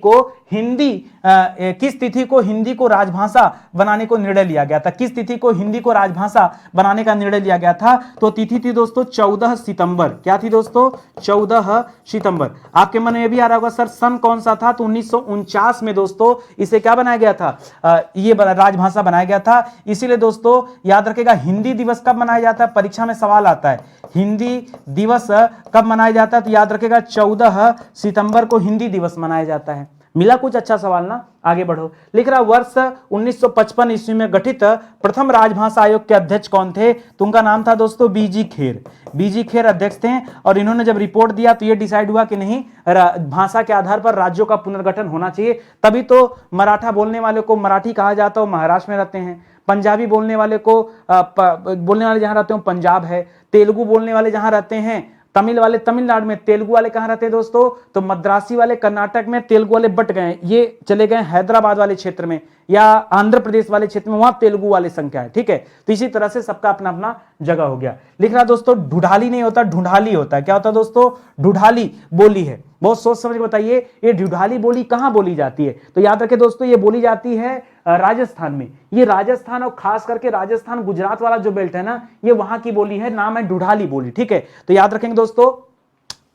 को हिंदी को राजभाषा बनाने को निर्णय लिया गया था, किस तिथि को हिंदी को राजभाषा बनाने का निर्णय लिया गया था। तो तिथि थी दोस्तों 14 सितंबर। क्या थी दोस्तों? 14 सितंबर। आपके मन में भी आ रहा होगा सर सन कौन सा था? तो 1949 में दोस्तों इसे क्या बनाया गया था? ये राजभाषा बनाया गया था। इसीलिए दोस्तों याद रखेगा हिंदी दिवस कब मनाया जाता है, परीक्षा में सवाल आता है हिंदी दिवस कब मनाया जाता है, तो याद रखेगा 14 सितंबर को हिंदी दिवस मनाया जाता है। मिला कुछ अच्छा सवाल ना? आगे बढ़ो। लिख रहा वर्ष 1955 ईस्वी में गठित प्रथम राजभाषा आयोग के अध्यक्ष कौन थे? तो उनका नाम था दोस्तों बीजी खेर। बीजी खेर अध्यक्ष थे और इन्होंने जब रिपोर्ट दिया तो यह डिसाइड हुआ कि नहीं भाषा के आधार पर राज्यों का पुनर्गठन होना चाहिए। तभी तो मराठा बोलने वाले को मराठी कहा जाता है, वो महाराष्ट्र में रहते हैं। पंजाबी बोलने वाले को बोलने वाले जहां रहते हैं पंजाब है। तेलुगु बोलने वाले जहां रहते हैं तमिल वाले तमिलनाडु में। तेलुगु वाले कहां रहते हैं दोस्तों? तो मद्रासी वाले कर्नाटक में। तेलुगु वाले बट गए, ये चले गए हैदराबाद वाले क्षेत्र में या आंध्र प्रदेश वाले क्षेत्र में, वहां तेलुगु वाले संख्या है। ठीक है, तो इसी तरह से सबका अपना अपना जगह हो गया। लिख रहा दोस्तों ढूढ़ाली नहीं होता, ढूंढाली होता है। क्या होता है दोस्तों? ढूढ़ाली बोली है। बहुत सोच समझ के बताइए ये ढूढ़ाली बोली कहां बोली जाती है? तो याद रखें दोस्तों ये बोली जाती है राजस्थान में। ये राजस्थान और खास करके राजस्थान गुजरात वाला जो बेल्ट है ना, ये वहां की बोली है, नाम है ढूढ़ाली बोली। ठीक है, तो याद रखेंगे दोस्तों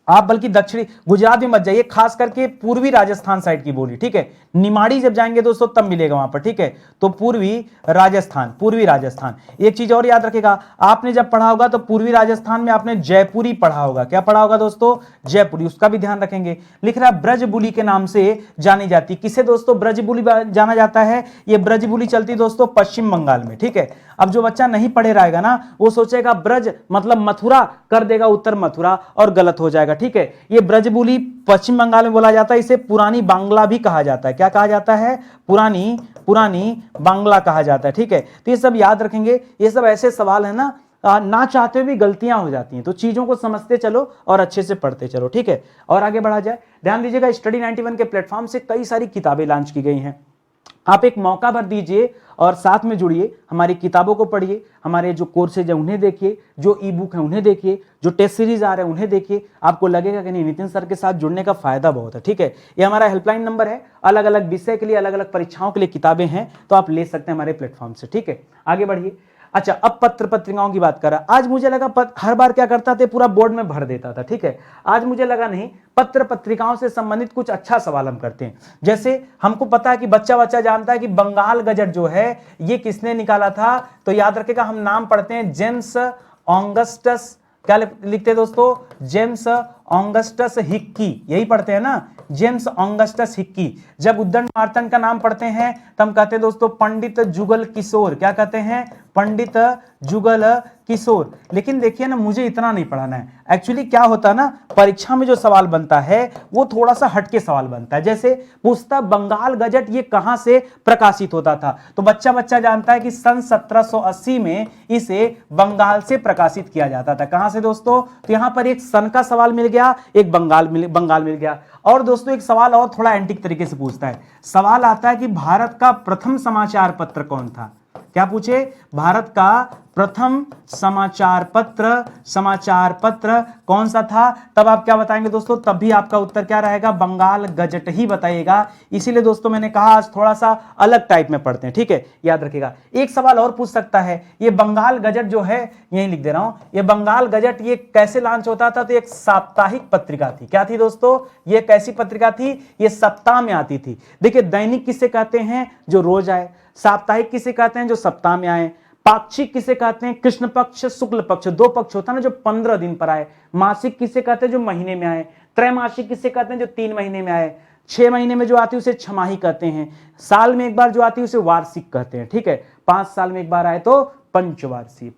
आप बल्कि दक्षिणी गुजरात में मत जाइए, खास करके पूर्वी राजस्थान साइड की बोली। ठीक है, निमाड़ी जब जाएंगे दोस्तों तब मिलेगा वहां पर। ठीक है, तो पूर्वी राजस्थान। एक चीज और याद रखेगा, आपने जब पढ़ा होगा तो पूर्वी राजस्थान में आपने जयपुरी पढ़ा होगा। क्या पढ़ा होगा दोस्तों? जयपुरी, उसका भी ध्यान रखेंगे। लिख रहा ब्रजबुली के नाम से जानी जाती। किसे दोस्तों ब्रजबुली जाना जाता है? ये ब्रजबुली चलती दोस्तों पश्चिम बंगाल में। ठीक है, अब जो बच्चा नहीं पढ़े रहेगा ना वो सोचेगा ब्रज मतलब मथुरा कर देगा, उत्तर मथुरा, और गलत हो जाएगा। ठीक है, ये ब्रजबुली पश्चिम बंगाल में बोला जाता है। इसे पुरानी बांग्ला भी कहा जाता है। क्या कहा जाता है? पुरानी बांग्ला कहा जाता है। ठीक है, तो ये सब याद रखेंगे। ये सब ऐसे सवाल है ना चाहते हुए भी गलतियां हो जाती हैं, तो चीजों को समझते चलो और अच्छे से पढ़ते चलो। ठीक है, और आगे बढ़ा जाए। ध्यान दीजिएगा स्टडी 91 के प्लेटफॉर्म से कई सारी किताबें लॉन्च की गई हैं। आप एक मौका भर दीजिए और साथ में जुड़िए, हमारी किताबों को पढ़िए, हमारे जो कोर्सेज है उन्हें देखिए, जो ई बुक है उन्हें देखिए, जो टेस्ट सीरीज आ रहे हैं उन्हें देखिए। आपको लगेगा कि नहीं नितिन सर के साथ जुड़ने का फायदा बहुत है। ठीक है, ये हमारा हेल्पलाइन नंबर है, अलग अलग विषय के लिए अलग अलग परीक्षाओं के लिए किताबें हैं, तो आप ले सकते हैं हमारे प्लेटफॉर्म से। ठीक है, आगे बढ़िए। अच्छा, अब पत्र पत्रिकाओं की बात कर रहा। आज मुझे लगा हर बार क्या करता था पूरा बोर्ड में भर देता था। ठीक है, आज मुझे लगा नहीं, पत्र पत्रिकाओं से संबंधित कुछ अच्छा सवाल हम करते हैं। जैसे हमको पता है कि बच्चा जानता है कि बंगाल गजट जो है ये किसने निकाला था, तो याद रखेगा हम नाम पढ़ते हैं जेम्स ऑगस्टस। क्या लिखते हैं दोस्तों? जेम्स ऑगस्टस हिक्की, यही पढ़ते हैं ना, जेम्स ऑगस्टस हिक्की। जब उद्दंड मार्तंड का नाम पढ़ते हैं तब कहते हैं दोस्तों पंडित जुगल किशोर। क्या कहते हैं? पंडित जुगल किशोर। लेकिन देखिए ना, मुझे इतना नहीं पढ़ाना है। एक्चुअली क्या होता है ना, परीक्षा में जो सवाल बनता है वो थोड़ा सा हटके सवाल बनता है। जैसे पूछता बंगाल गजट ये कहां से प्रकाशित होता था, तो बच्चा जानता है कि सन 1780 में इसे बंगाल से प्रकाशित किया जाता था। कहां से दोस्तों? तो यहां पर एक सन का सवाल मिल गया, एक बंगाल मिल गया। और दोस्तों एक सवाल और थोड़ा एंटिक तरीके से पूछता है। सवाल आता है कि भारत का प्रथम समाचार पत्र कौन था? क्या पूछे? भारत का प्रथम समाचार पत्र कौन सा था? तब आप क्या बताएंगे दोस्तों? तब भी आपका उत्तर क्या रहेगा? बंगाल गजट ही बताइएगा। इसीलिए दोस्तों मैंने कहा आज थोड़ा सा अलग टाइप में पढ़ते हैं। ठीक है, याद रखिएगा। एक सवाल और पूछ सकता है, ये बंगाल गजट जो है, यही लिख दे रहा हूं, ये बंगाल गजट ये कैसे लॉन्च होता था? तो एक साप्ताहिक पत्रिका थी। क्या थी दोस्तों? ये कैसी पत्रिका थी? ये सप्ताह में आती थी। देखिए दैनिक किसे कहते हैं? जो रोज आए। साप्ताहिक किसे कहते हैं? जो सप्ताह में आए। पाक्षिक किसे कहते हैं? कृष्ण पक्ष शुक्ल पक्ष, दो पक्ष होता है ना, जो 15 दिन पर आए। मासिक किसे कहते हैं? जो महीने में आए। त्रैमासिक किसे कहते हैं? जो 3 महीने में आए। 6 महीने में जो आती है उसे छमाही कहते हैं। साल में एक बार जो आती है उसे वार्षिक कहते हैं। ठीक है, 5 साल में एक बार आए तो पंचवर्षीय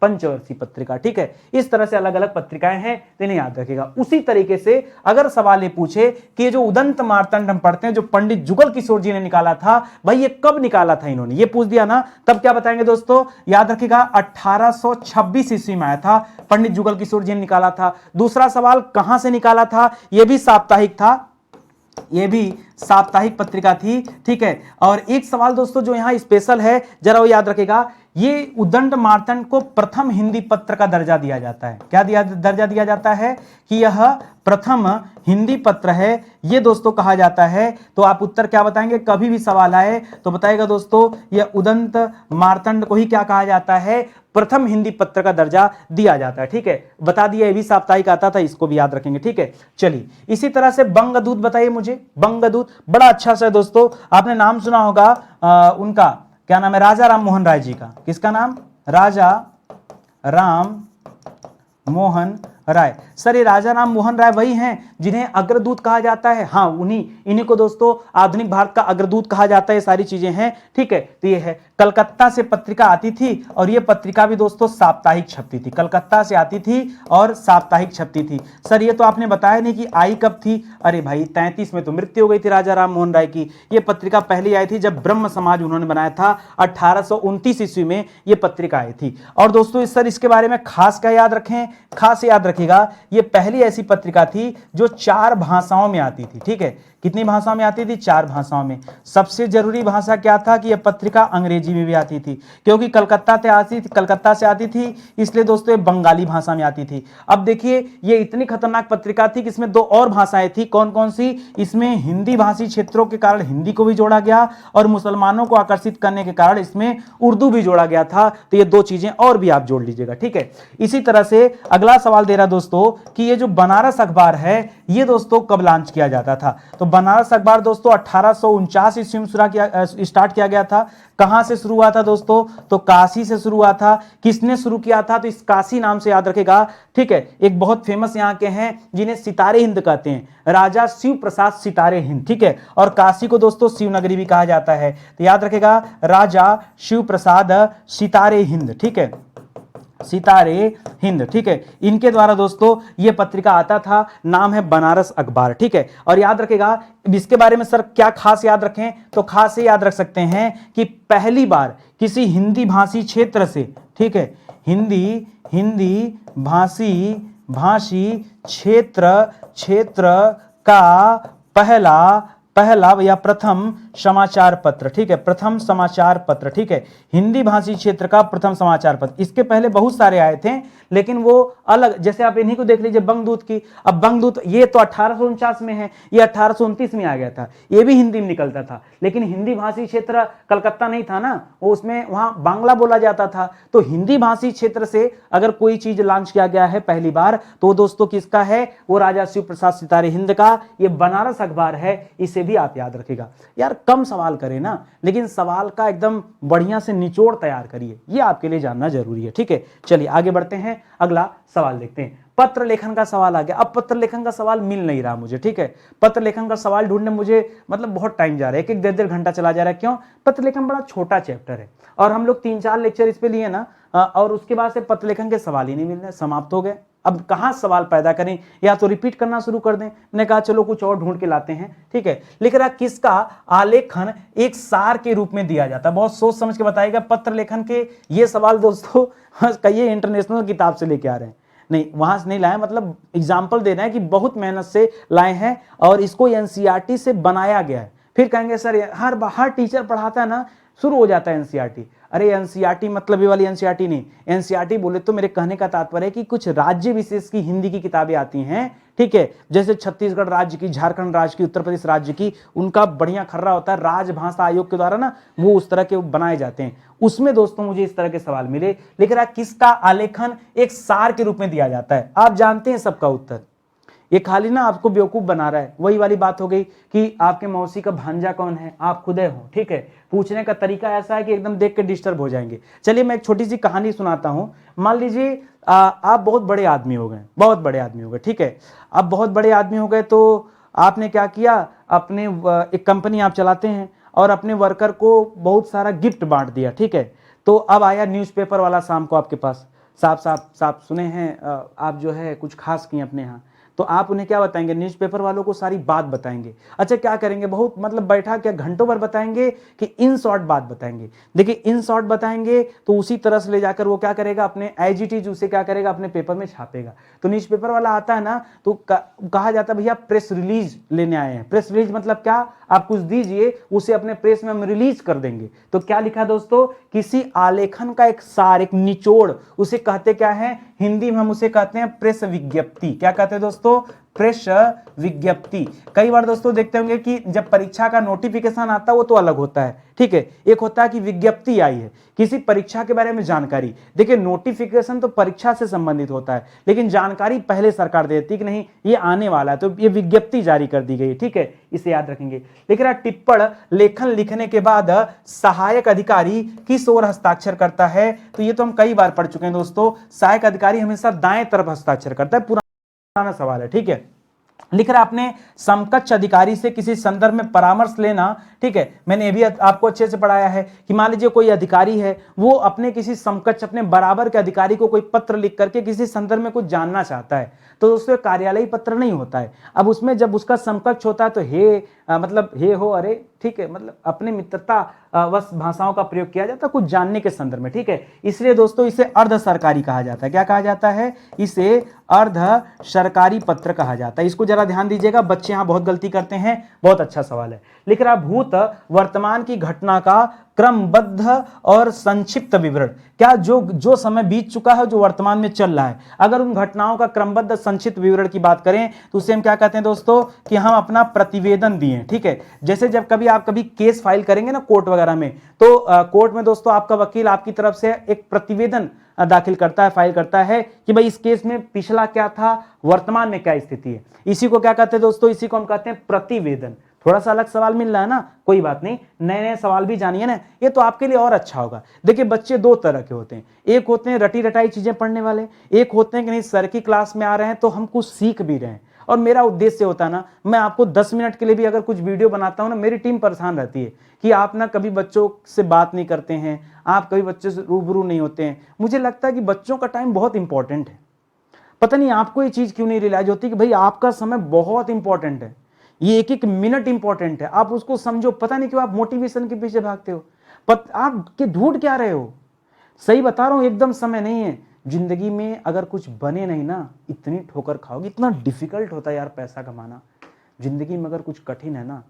पत्रिका। ठीक है, इस तरह से अलग अलग पत्रिकाएं हैं, तो इन्हें याद रखिएगा। उसी तरीके से अगर सवाल ये पूछे कि जो उदंत मार्तंड हम पढ़ते हैं, जो पंडित जुगल किशोर जी ने निकाला था, भाई ये कब निकाला था इन्होंने, ये पूछ दिया ना, तब क्या बताएंगे दोस्तों? याद रखिएगा 1826 ईस्वी में आया था, पंडित जुगल किशोर जी ने निकाला था। दूसरा सवाल कहां से निकाला था? यह भी साप्ताहिक था, ये भी साप्ताहिक पत्रिका थी। ठीक है, और एक सवाल दोस्तों जो यहां स्पेशल है, जरा वो याद रखेगा, ये उदंड मार्तंड को प्रथम हिंदी पत्र का दर्जा दिया जाता है। क्या दर्जा दिया जाता है कि यह प्रथम हिंदी पत्र है, ये दोस्तों कहा जाता है। तो आप उत्तर क्या बताएंगे, कभी भी सवाल आए तो बताइएगा दोस्तों, यह उदंत मार्तंड को ही क्या कहा जाता है, प्रथम हिंदी पत्र का दर्जा दिया जाता है। ठीक है, बता दिया, ये भी साप्ताहिक आता था, इसको भी याद रखेंगे। ठीक है, चलिए इसी तरह से बंगदूत बताइए मुझे। बंगदूत बड़ा अच्छा सा दोस्तों, आपने नाम सुना होगा उनका, क्या नाम है, राजा राम मोहन राय जी का। किसका नाम, राजा राम मोहन राय। सर ये राजा राम मोहन राय वही हैं जिन्हें अग्रदूत कहा जाता है। हाँ, इन्हीं को दोस्तों आधुनिक भारत का अग्रदूत कहा जाता है। ये सारी चीजें हैं। ठीक है, तो ये है, कलकत्ता से पत्रिका आती थी और ये पत्रिका भी दोस्तों साप्ताहिक छपती थी। कलकत्ता से आती थी और साप्ताहिक छपती थी। सर ये तो आपने बताया नहीं कि आई कब थी। अरे भाई 33 में तो मृत्यु हो गई थी राजा राम मोहन राय की। ये पत्रिका पहली आई थी जब ब्रह्म समाज उन्होंने बनाया था, 1829 ईस्वी में ये पत्रिका आई थी। और दोस्तों सर इसके बारे में खास क्या याद रखें, खास याद रखिएगा, ये पहली ऐसी पत्रिका थी जो 4 भाषाओं में आती थी। ठीक है, कितनी भाषाओं में आती थी, 4 भाषाओं में। सबसे जरूरी भाषा क्या था कि यह पत्रिका अंग्रेजी में भी आती थी, क्योंकि कलकत्ता से आती थी, इसलिए दोस्तों ये बंगाली भाषा में आती थी। अब देखिए ये इतनी खतरनाक पत्रिका थी कि इसमें 2 और भाषाएं थी। कौन कौन सी, इसमें हिंदी भाषी क्षेत्रों के कारण हिंदी को भी जोड़ा गया और मुसलमानों को आकर्षित करने के कारण इसमें उर्दू भी जोड़ा गया था। तो ये 2 चीजें और भी आप जोड़ लीजिएगा। ठीक है, इसी तरह से अगला सवाल दे रहा दोस्तों कि ये जो बनारस अखबार है ये दोस्तों कब लॉन्च किया जाता था। तो बनारस अखबार दोस्तों 1849 ईस्वी में स्टार्ट किया गया था। कहां से शुरू हुआ था दोस्तों, तो काशी से शुरू हुआ था। किसने शुरू किया था, तो इस काशी नाम से याद रखेगा। ठीक है, एक बहुत फेमस यहां के हैं जिन्हें सितारे हिंद कहते हैं, राजा शिव प्रसाद सितारे हिंद। ठीक है, और काशी को दोस्तों शिवनगरी भी कहा जाता है। तो याद रखेगा, राजा शिव प्रसाद सितारे हिंद। ठीक है, सितारे हिंद। ठीक है, इनके द्वारा दोस्तों यह पत्रिका आता था, नाम है बनारस अखबार। ठीक है, और याद रखेगा इसके बारे में सर क्या खास याद रखें, तो खास याद रख सकते हैं कि पहली बार किसी हिंदी भाषी क्षेत्र से, ठीक है, हिंदी भाषी क्षेत्र का पहला या प्रथम समाचार पत्र। ठीक है, प्रथम समाचार पत्र। ठीक है, हिंदी भाषी क्षेत्र का प्रथम समाचार पत्र। इसके पहले बहुत सारे आए थे लेकिन वो अलग, जैसे आप इन्हीं को देख लीजिए बंगदूत की। अब बंगदूत ये तो 1849 में है, ये 1829 में आ गया था, ये भी हिंदी में निकलता था। लेकिन हिंदी भाषी क्षेत्र कलकत्ता नहीं था ना, वो उसमें वहां बांग्ला बोला जाता था। तो हिंदी भाषी क्षेत्र से अगर कोई चीज लॉन्च किया गया है पहली बार तो दोस्तों किसका है, वो राजा शिव प्रसाद सितारे हिंद का ये बनारस अखबार है। इसे भी आप याद रखिएगा। यार कम सवाल करें ना, लेकिन सवाल का एकदम बढ़िया से निचोड़ तैयार करिए, ये आपके लिए जानना जरूरी है। ठीक है, चलिए आगे बढ़ते हैं, अगला सवाल देखते हैं। पत्र लेखन का सवाल आ गया। अब पत्र लेखन का सवाल मिल नहीं रहा मुझे। ठीक है, पत्र लेखन का सवाल ढूंढने मुझे मतलब बहुत टाइम जा रहा है, 1-1 घंटा चला जा रहा है। क्यों, पत्र लेखन बड़ा छोटा चैप्टर है और हम लोग 3-4 लेक्चर इस पे लिए ना, और उसके बाद से पत्र लेखन के सवाल ही नहीं मिल रहे, समाप्त हो गए। अब कहां सवाल पैदा करें, या तो रिपीट करना शुरू कर दें। मैंने कहा चलो कुछ और ढूंढ के लाते हैं। ठीक है, लिख रहा किसका आलेखन एक सार के रूप में दिया जाता है। बहुत सोच समझ के बताइएगा, पत्र लेखन के ये सवाल दोस्तों कहिए इंटरनेशनल किताब से लेके आ रहे हैं, नहीं वहां से नहीं लाए, मतलब एग्जाम्पल दे रहे हैं कि बहुत मेहनत से लाए हैं और इसको एनसीईआरटी से बनाया गया है। फिर कहेंगे सर हर टीचर पढ़ाता है ना, शुरू हो जाता है एनसीईआरटी। अरे एनसीईआरटी मतलब ये वाली एनसीईआरटी नहीं, एनसीईआरटी बोले तो मेरे कहने का तात्पर्य है कि कुछ राज्य विशेष की हिंदी की किताबें आती हैं। ठीक है, जैसे छत्तीसगढ़ राज्य की, झारखंड राज्य की, उत्तर प्रदेश राज्य की, उनका बढ़िया खर्रा होता है, राजभाषा आयोग के द्वारा ना वो उस तरह के बनाए जाते हैं। उसमें दोस्तों मुझे इस तरह के सवाल मिले। लिख रहा किसका आलेखन एक सार के रूप में दिया जाता है। आप जानते हैं सबका उत्तर, ये खाली ना आपको बेवकूफ बना रहा है। वही वाली बात हो गई कि आपके मौसी का भांजा कौन है, आप खुदे हो। ठीक है, पूछने का तरीका ऐसा है कि एकदम देख के डिस्टर्ब हो जाएंगे। चलिए मैं एक छोटी सी कहानी सुनाता हूं। मान लीजिए आप बहुत बड़े आदमी हो गए, बहुत बड़े आदमी हो गए। ठीक है, आप बहुत बड़े आदमी हो गए तो आपने क्या किया, अपने एक कंपनी आप चलाते हैं और अपने वर्कर को बहुत सारा गिफ्ट बांट दिया। ठीक है, तो अब आया न्यूज़पेपर वाला शाम को आपके पास, साहब सुने हैं आप जो है कुछ खास किए अपने यहाँ, तो आप उन्हें क्या बताएंगे, न्यूज़पेपर वालों को सारी बात बताएंगे। अच्छा क्या करेंगे, बहुत मतलब बैठा क्या घंटों भर बताएंगे कि इन शॉर्ट बात बताएंगे। देखिए इन शॉर्ट बताएंगे तो उसी तरह से ले जाकर वो क्या करेगा, अपने एज इट इज उसे क्या करेगा, अपने पेपर में छापेगा। तो न्यूज़पेपर वाला आता है ना तो कहा जाता है भैया प्रेस रिलीज लेने आए हैं। प्रेस रिलीज मतलब क्या, आप कुछ दीजिए उसे अपने प्रेस में हम रिलीज कर देंगे। तो क्या लिखा दोस्तों, किसी आलेखन का एक सार, एक निचोड़, उसे कहते क्या है, हिंदी में हम उसे कहते हैं प्रेस विज्ञप्ति। क्या कहते हैं दोस्तों, प्रेस विज्ञप्ति। कई बार दोस्तों देखते होंगे कि जब परीक्षा का नोटिफिकेशन आता है वो तो अलग होता है, ठीक है। एक होता है कि विज्ञप्ति आई है, किसी परीक्षा के बारे में जानकारी। देखिए नोटिफिकेशन तो परीक्षा से संबंधित होता है, लेकिन जानकारी पहले सरकार देती है कि नहीं ये आने वाला है, तो ये विज्ञप्ति जारी कर दी गई, ठीक है, इसे याद रखेंगे। लेकिन टिप्पण लेखन लिखने के बाद सहायक अधिकारी किस ओर हस्ताक्षर करता है, तो ये तो हम कई बार पढ़ चुके हैं दोस्तों। सहायक अधिकारी हमेशा दाएं तरफ हस्ताक्षर करता है, पुराना सवाल है, ठीक है। लिख रहा आपने समकक्ष अधिकारी से किसी संदर्भ में परामर्श लेना, ठीक है। मैंने ये भी आपको अच्छे से पढ़ाया है कि मान लीजिए कोई अधिकारी है, वो अपने किसी समकक्ष, अपने बराबर के अधिकारी को कोई पत्र लिख करके किसी संदर्भ में कुछ जानना चाहता है, तो दोस्तों कार्यालयी पत्र नहीं होता है। अब उसमें जब उसका समकक्ष होता है तो मतलब हे हो अरे, ठीक है, मतलब अपने मित्रता वश भाषाओं का प्रयोग किया जाता है कुछ जानने के संदर्भ में, ठीक है। इसलिए दोस्तों इसे अर्ध सरकारी कहा जाता है। क्या कहा जाता है, इसे अर्ध सरकारी पत्र कहा जाता है। इसको जरा ध्यान दीजिएगा, बच्चे यहां बहुत गलती करते हैं। बहुत अच्छा सवाल है। लिख रहा भूत वर्तमान की घटना का क्रमबद्ध और संक्षिप्त विवरण। क्या जो समय बीत चुका है, जो वर्तमान में चल रहा है, अगर उन घटनाओं का क्रमबद्ध संक्षिप्त विवरण की बात करें तो उसे हम क्या कहते हैं दोस्तों, कि हम अपना प्रतिवेदन दिए, ठीक है। जैसे जब आप कभी केस फाइल करेंगे ना कोर्ट वगैरह में, तो कोर्ट में दोस्तों आपका वकील आपकी तरफ से एक प्रतिवेदन दाखिल करता है, फाइल करता है कि भाई इस केस में पिछला क्या था, वर्तमान में क्या स्थिति है। इसी को क्या कहते हैं दोस्तों, इसी को हम कहते हैं प्रतिवेदन। थोड़ा सा अलग सवाल मिल रहा है ना, कोई बात नहीं, नए नए सवाल भी जानिए ना, ये तो आपके लिए और अच्छा होगा। देखिए बच्चे दो तरह के होते हैं, एक होते हैं रटी रटाई चीजें पढ़ने वाले, एक होते हैं कि नहीं सर की क्लास में आ रहे हैं तो हम कुछ सीख भी रहे हैं। और मेरा उद्देश्य होता है ना, मैं आपको 10 मिनट के लिए भी अगर कुछ वीडियो बनाता हूं ना, मेरी टीम परेशान रहती है कि आप ना कभी बच्चों से बात नहीं करते हैं, आप कभी बच्चों से रूबरू नहीं होते हैं। मुझे लगता है कि बच्चों का टाइम बहुत इंपॉर्टेंट है। पता नहीं आपको ये चीज क्यों नहीं रियलाइज होती कि भाई आपका समय बहुत इंपॉर्टेंट है, ये एक एक मिनट इंपॉर्टेंट है, आप उसको समझो। पता नहीं क्यों आप मोटिवेशन के पीछे भागते हो, आप के ढूंढ क्या रहे हो। सही बता रहा हूं, एकदम समय नहीं है। जिंदगी में अगर कुछ बने नहीं ना, इतनी ठोकर खाओगे। इतना डिफिकल्ट होता है यार पैसा कमाना। जिंदगी में अगर कुछ कठिन है ना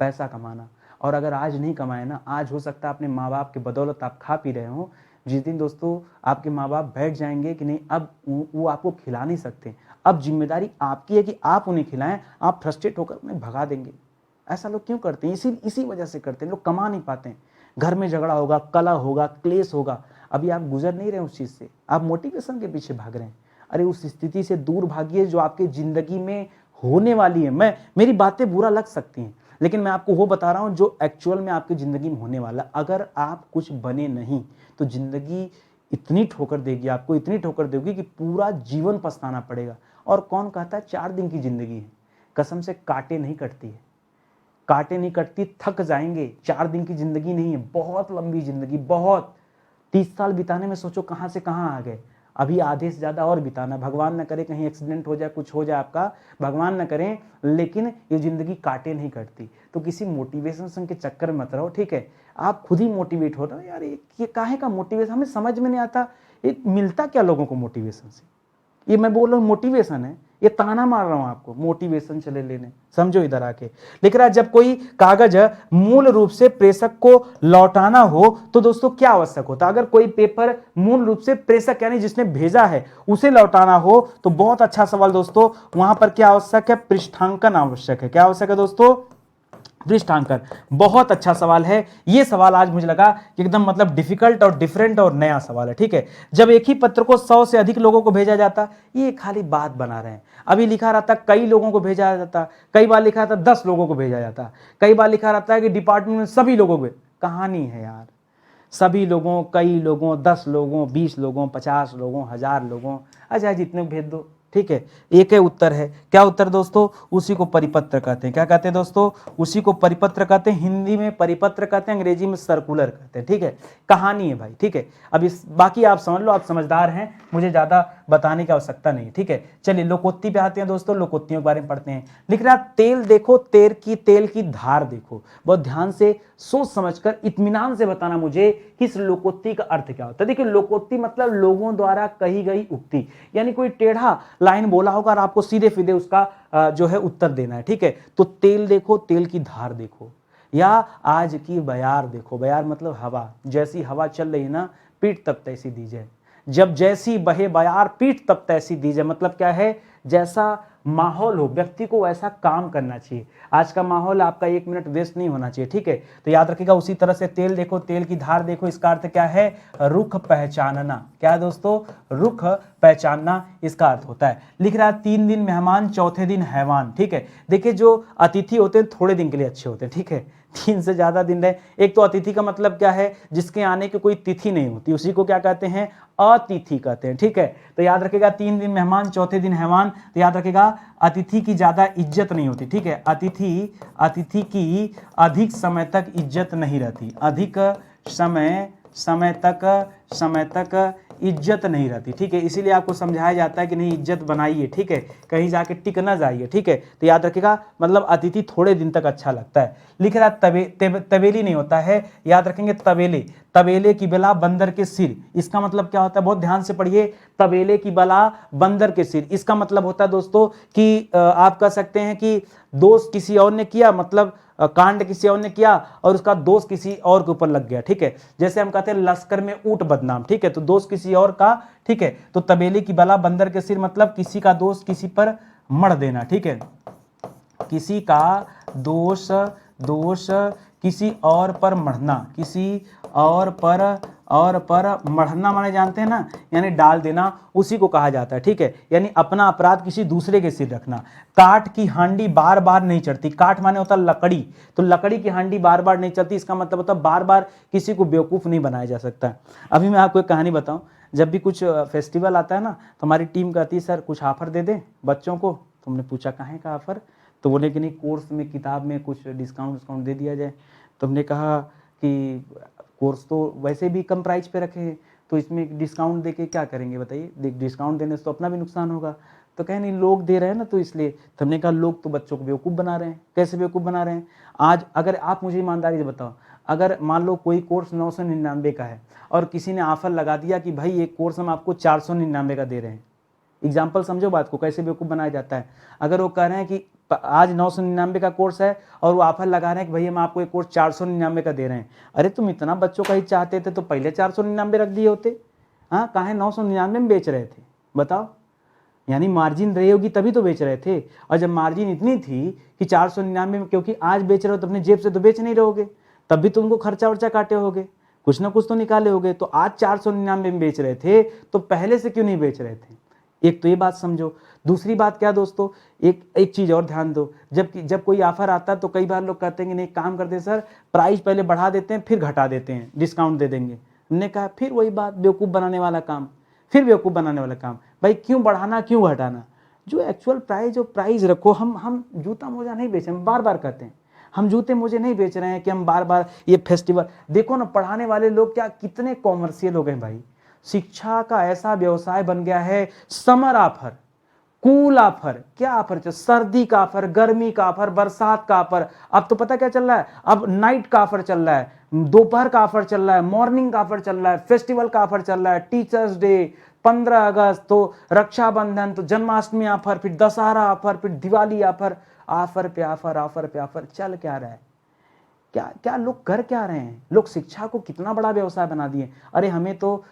पैसा कमाना, और अगर आज नहीं कमाए ना, आज हो सकता है अपने माँ बाप के बदौलत आप खा पी रहे हो, जिस दिन दोस्तों आपके माँ बाप बैठ जाएंगे कि नहीं अब वो आपको खिला नहीं सकते, अब जिम्मेदारी आपकी है कि आप उन्हें खिलाएं, आप फ्रस्ट्रेट होकर उन्हें भगा देंगे। ऐसा लोग क्यों करते हैं, इसी वजह से करते हैं। लोग कमा नहीं पाते हैं, घर में झगड़ा होगा, कलह होगा, क्लेश होगा। अभी आप गुजर नहीं रहे उस चीज से, आप मोटिवेशन के पीछे भाग रहे हैं। अरे उस स्थिति से दूर भागिए जो आपकी जिंदगी में होने वाली है। मेरी बातें बुरा लग सकती हैं, लेकिन मैं आपको वो बता रहा हूं जो एक्चुअल में आपकी जिंदगी में होने वाला। अगर आप कुछ बने नहीं तो जिंदगी इतनी ठोकर देगी, आपको इतनी ठोकर देगी कि पूरा जीवन पछताना पड़ेगा। और कौन कहता है 4 दिन की जिंदगी है, कसम से कांटे नहीं कटती है, कांटे नहीं कटती, थक जाएंगे। 4 दिन की जिंदगी नहीं है, बहुत लंबी जिंदगी, बहुत 30 साल बिताने में सोचो कहां से कहां आ गए। अभी आधे से ज्यादा और बिताना, भगवान न करे कहीं एक्सीडेंट हो जाए, कुछ हो जाए आपका, भगवान न करें, लेकिन ये जिंदगी कांटे नहीं कटती। तो किसी मोटिवेशन के चक्कर में मत रहो, ठीक है। आप खुद ही मोटिवेट हो रहे हो यार, ये काहे का मोटिवेशन, हमें समझ में नहीं आता। ये मिलता क्या लोगों को मोटिवेशन से, ये मैं बोल रहा हूँ मोटिवेशन है, ये ताना मार रहा हूं आपको, मोटिवेशन चले लेने, समझो इधर आके। लिख रहा है जब कोई कागज मूल रूप से प्रेषक को लौटाना हो तो दोस्तों क्या आवश्यक होता है। अगर कोई पेपर मूल रूप से प्रेषक यानी जिसने भेजा है उसे लौटाना हो तो बहुत अच्छा सवाल दोस्तों, वहां पर क्या आवश्यक है, पृष्ठांकन आवश्यक है। क्या आवश्यक है दोस्तों, पृष्ठांकन। बहुत अच्छा सवाल है ये सवाल, आज मुझे लगा कि एकदम मतलब डिफिकल्ट और डिफरेंट और नया सवाल है, ठीक है। जब एक ही पत्र को 100 से अधिक लोगों को भेजा जाता, ये खाली बात बना रहे हैं। अभी लिखा रहता कई लोगों को भेजा जाता, कई बार लिखा रहता 10 लोगों को भेजा जाता, कई बार लिखा रहता है कि डिपार्टमेंट में सभी लोगों को। कहानी है यार, सभी लोगों, कई लोगों, 10 लोगों, 20 लोगों, 50 लोगों, 1000 लोगों, अच्छा जितने भेज दो, ठीक है। एक है उत्तर है, क्या उत्तर दोस्तों, उसी को परिपत्र कहते हैं। क्या कहते हैं दोस्तों, उसी को परिपत्र कहते हैं। हिंदी में परिपत्र कहते हैं, अंग्रेजी में सर्कुलर कहते हैं, ठीक है। कहानी है भाई, ठीक है। अब इस बाकी आप समझ लो, आप समझदार हैं, मुझे ज्यादा बताने की आवश्यकता नहीं। ठीक है, चलिए लोकोक्ति पे आते हैं दोस्तों, लोकोक्तियों के बारे में पढ़ते हैं। लिख रहा तेल देखो, तेल की धार देखो। बहुत ध्यान से सोच समझकर इत्मीनान से बताना मुझे कि इस लोकोक्ति का अर्थ क्या होता है। देखिए लोकोक्ति मतलब लोगों द्वारा कही गई उक्ति, यानी कोई टेढ़ा लाइन बोला होगा और आपको सीधे सीधे उसका जो है उत्तर देना है। ठीक है, तो तेल देखो, तेल की धार देखो, या आज की बयार देखो। बयार मतलब हवा, जैसी हवा चल रही है ना, पीठ तब तैसी दीजिए। जब जैसी बहे बयार, पीठ तब तैसी दीजिए। मतलब क्या है, जैसा माहौल हो व्यक्ति को वैसा काम करना चाहिए। आज का माहौल आपका 1 मिनट वेस्ट नहीं होना चाहिए। ठीक है, तो याद रखिएगा। उसी तरह से तेल देखो, तेल की धार देखो, इसका अर्थ क्या है, रुख पहचानना। क्या है दोस्तों, रुख पहचानना इसका अर्थ होता है। लिख रहा है 3 दिन मेहमान, चौथे दिन हैवान। ठीक है, देखिए जो अतिथि होते हैं थोड़े दिन के लिए अच्छे होते हैं। ठीक है, 3 से ज्यादा दिन रहे। एक तो अतिथि का मतलब क्या है, जिसके आने की कोई तिथि नहीं होती, उसी को क्या कहते हैं, अतिथि कहते हैं। ठीक है, तो याद रखिएगा 3 दिन मेहमान, चौथे दिन हैवान। तो याद रखिएगा अतिथि की ज्यादा इज्जत नहीं होती। ठीक है, अतिथि की अधिक समय तक इज्जत नहीं रहती। अधिक समय तक इज्जत नहीं रहती। ठीक है, इसीलिए आपको समझाया जाता है कि नहीं, इज्जत बनाइए। ठीक है, कहीं जाके टिक ना जाइए। ठीक है, तो याद रखिएगा मतलब अतिथि थोड़े दिन तक अच्छा लगता है। लिख रहा तवेली नहीं होता है, याद रखेंगे तवेले की बला बंदर के सिर। इसका मतलब क्या होता है, बहुत ध्यान से पढ़िए। तवेले की बला बंदर के सिर, इसका मतलब होता है दोस्तों कि आप कह सकते हैं कि दोष किसी और ने किया, मतलब कांड किसी और ने किया और उसका दोष किसी और के ऊपर लग गया। ठीक है, जैसे हम कहते हैं लश्कर में ऊंट बदनाम। ठीक है, तो दोष किसी और का। ठीक है, तो तबेले की बला बंदर के सिर मतलब किसी का दोष किसी पर मढ़ देना। ठीक है, किसी का दोष किसी और पर मढ़ना, किसी और पर मढ़ना माने जानते हैं ना, यानी डाल देना, उसी को कहा जाता है। ठीक है, यानी अपना अपराध किसी दूसरे के सिर रखना। काठ की हांडी बार बार नहीं चढ़ती। काठ माने होता लकड़ी, तो लकड़ी की हांडी बार बार नहीं चलती, इसका मतलब होता बार बार किसी को बेवकूफ़ नहीं बनाया जा सकता। अभी मैं आपको एक कहानी बताऊं। जब भी कुछ फेस्टिवल आता है ना, तो हमारी टीम कहती है सर कुछ ऑफर दे दें बच्चों को। तो हमने पूछा कहाँ का ऑफर, तो बोले कि नहीं कोर्स में, किताब में कुछ डिस्काउंट दे दिया जाए। तो हमने कहा कि कोर्स तो वैसे भी कम प्राइस पे रखे हैं, तो इसमें डिस्काउंट दे के क्या करेंगे बताइए, डिस्काउंट देने से तो अपना भी नुकसान होगा। तो कहे नहीं लोग दे रहे हैं ना, तो इसलिए। तो हमने कहा लोग तो बच्चों को बेवकूफ़ बना रहे हैं। कैसे बेवकूफ़ बना रहे हैं, आज अगर आप मुझे ईमानदारी से बताओ, अगर मान लो कोई कोर्स 999 का है और किसी ने ऑफर लगा दिया कि भाई एक कोर्स हम आपको 499 का दे रहे हैं। एग्जाम्पल समझो बात को, कैसे बेवकूफ़ बनाया जाता है। अगर वो कह रहे हैं कि आज 999 का कोर्स है और वो ऑफर लगा रहे हैं कि भाई हम आपको एक कोर्स 499 का दे रहे हैं। अरे तुम इतना बच्चों का ही चाहते थे तो पहले 499 रख दिए होते। हाँ, काहे 999 में बेच रहे थे बताओ। यानी मार्जिन रही होगी तभी तो बेच रहे थे। और जब मार्जिन इतनी थी कि 499 में, क्योंकि आज बेच रहे हो तो अपनी जेब से तो बेच नहीं रहोगे, तब भी तुमको खर्चा वर्चा काटे होगे, कुछ ना कुछ तो निकाले होगे। तो आज 499 में बेच रहे थे तो पहले से क्यों नहीं बेच रहे थे। एक तो ये बात समझो। दूसरी बात क्या दोस्तों, एक चीज और ध्यान दो। जब कोई ऑफर आता है तो कई बार लोग कहते हैं कि नहीं काम करते हैं सर, प्राइस पहले बढ़ा देते हैं फिर घटा देते हैं, डिस्काउंट दे देंगे। हमने कहा फिर वही बात, बेवकूफ़ बनाने वाला काम, फिर बेवकूफ़ बनाने वाला काम। भाई क्यों बढ़ाना, क्यों घटाना, जो एक्चुअल प्राइस रखो। हम जूता मोजा नहीं बेच रहे, हम बार बार कहते हैं हम जूते मोजे नहीं बेच रहे हैं कि हम बार बार ये फेस्टिवल। देखो ना पढ़ाने वाले लोग क्या कितने कॉमर्शियल हो गए भाई। शिक्षा का ऐसा व्यवसाय बन गया है, समर ऑफर, कूल ऑफर, क्या ऑफर चल, सर्दी का ऑफर, गर्मी का ऑफर, बरसात का ऑफर। अब तो पता क्या चल रहा है, अब नाइट का ऑफर चल रहा है, दोपहर का ऑफर चल रहा है, मॉर्निंग का ऑफर चल रहा है, फेस्टिवल का ऑफर चल रहा है, टीचर्स डे, 15 अगस्त, तो रक्षाबंधन, तो जन्माष्टमी ऑफर, फिर दशहरा ऑफर, फिर दिवाली ऑफर, ऑफर पे ऑफर, ऑफर पे ऑफर। चल क्या रहा है, क्या क्या लोग कर क्या रहे हैं। लोग शिक्षा को कितना बड़ा व्यवसाय बना दिए। अरे हमें तो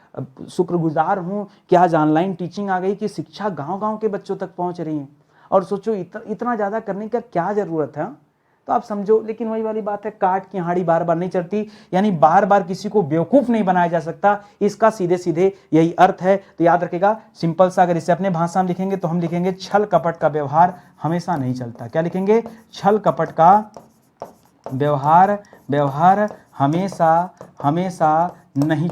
शुक्रगुजार हूँ कि आज ऑनलाइन टीचिंग आ गई कि शिक्षा गांव-गांव के बच्चों तक पहुंच रही है। और सोचो इतना ज़्यादा करने का क्या ज़रूरत है। तो आप समझो, लेकिन वही वाली बात है, काट की हाड़ी बार बार नहीं चढ़ती, यानी बार बार किसी को बेवकूफ़ नहीं बनाया जा सकता। इसका सीधे सीधे यही अर्थ है। तो याद रखेगा सिंपल सा, अगर इसे अपने भाषा में लिखेंगे तो हम लिखेंगे छल कपट का व्यवहार हमेशा नहीं चलता। क्या लिखेंगे, छल कपट का व्यवहार हमेशा नहीं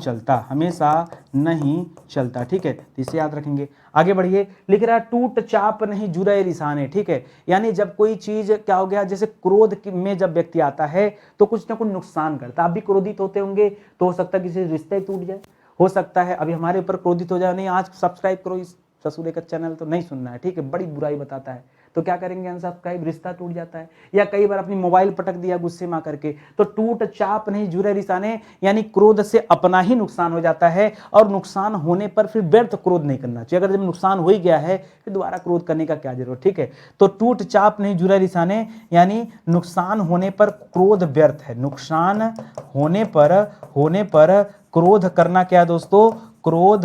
चलता। ठीक है, तो इसे याद रखेंगे। आगे बढ़िए। लिख रहा है टूट चाप नहीं जुड़े लिसाने। ठीक है, यानी जब कोई चीज क्या हो गया, जैसे क्रोध में जब व्यक्ति आता है तो कुछ ना कुछ नुकसान करता है। आप भी क्रोधित होते होंगे तो हो सकता है किसी रिश्ते टूट जाए, हो सकता है अभी हमारे ऊपर क्रोधित हो जाए, नहीं आज सब्सक्राइब करो इस ससुरे का चैनल तो नहीं सुनना है, ठीक है, बड़ी बुराई बताता है, तो क्या करेंगे अनसब्सक्राइब, रिश्ता टूट जाता है। या कई बार अपनी मोबाइल पटक दिया गुस्से में आकर के, तो टूट चाप नहीं जुरे रिसाने, यानी क्रोध से अपना ही नुकसान हो जाता है, और नुकसान होने पर फिर व्यर्थ क्रोध नहीं करना चाहिए। अगर जब नुकसान हो ही गया है फिर दोबारा क्रोध करने का क्या जरूरत, ठीक है। तो टूट चाप नहीं जुरे रिसाने, यानी नुकसान होने पर क्रोध व्यर्थ है। नुकसान होने पर क्रोध करना क्या है दोस्तों, क्रोध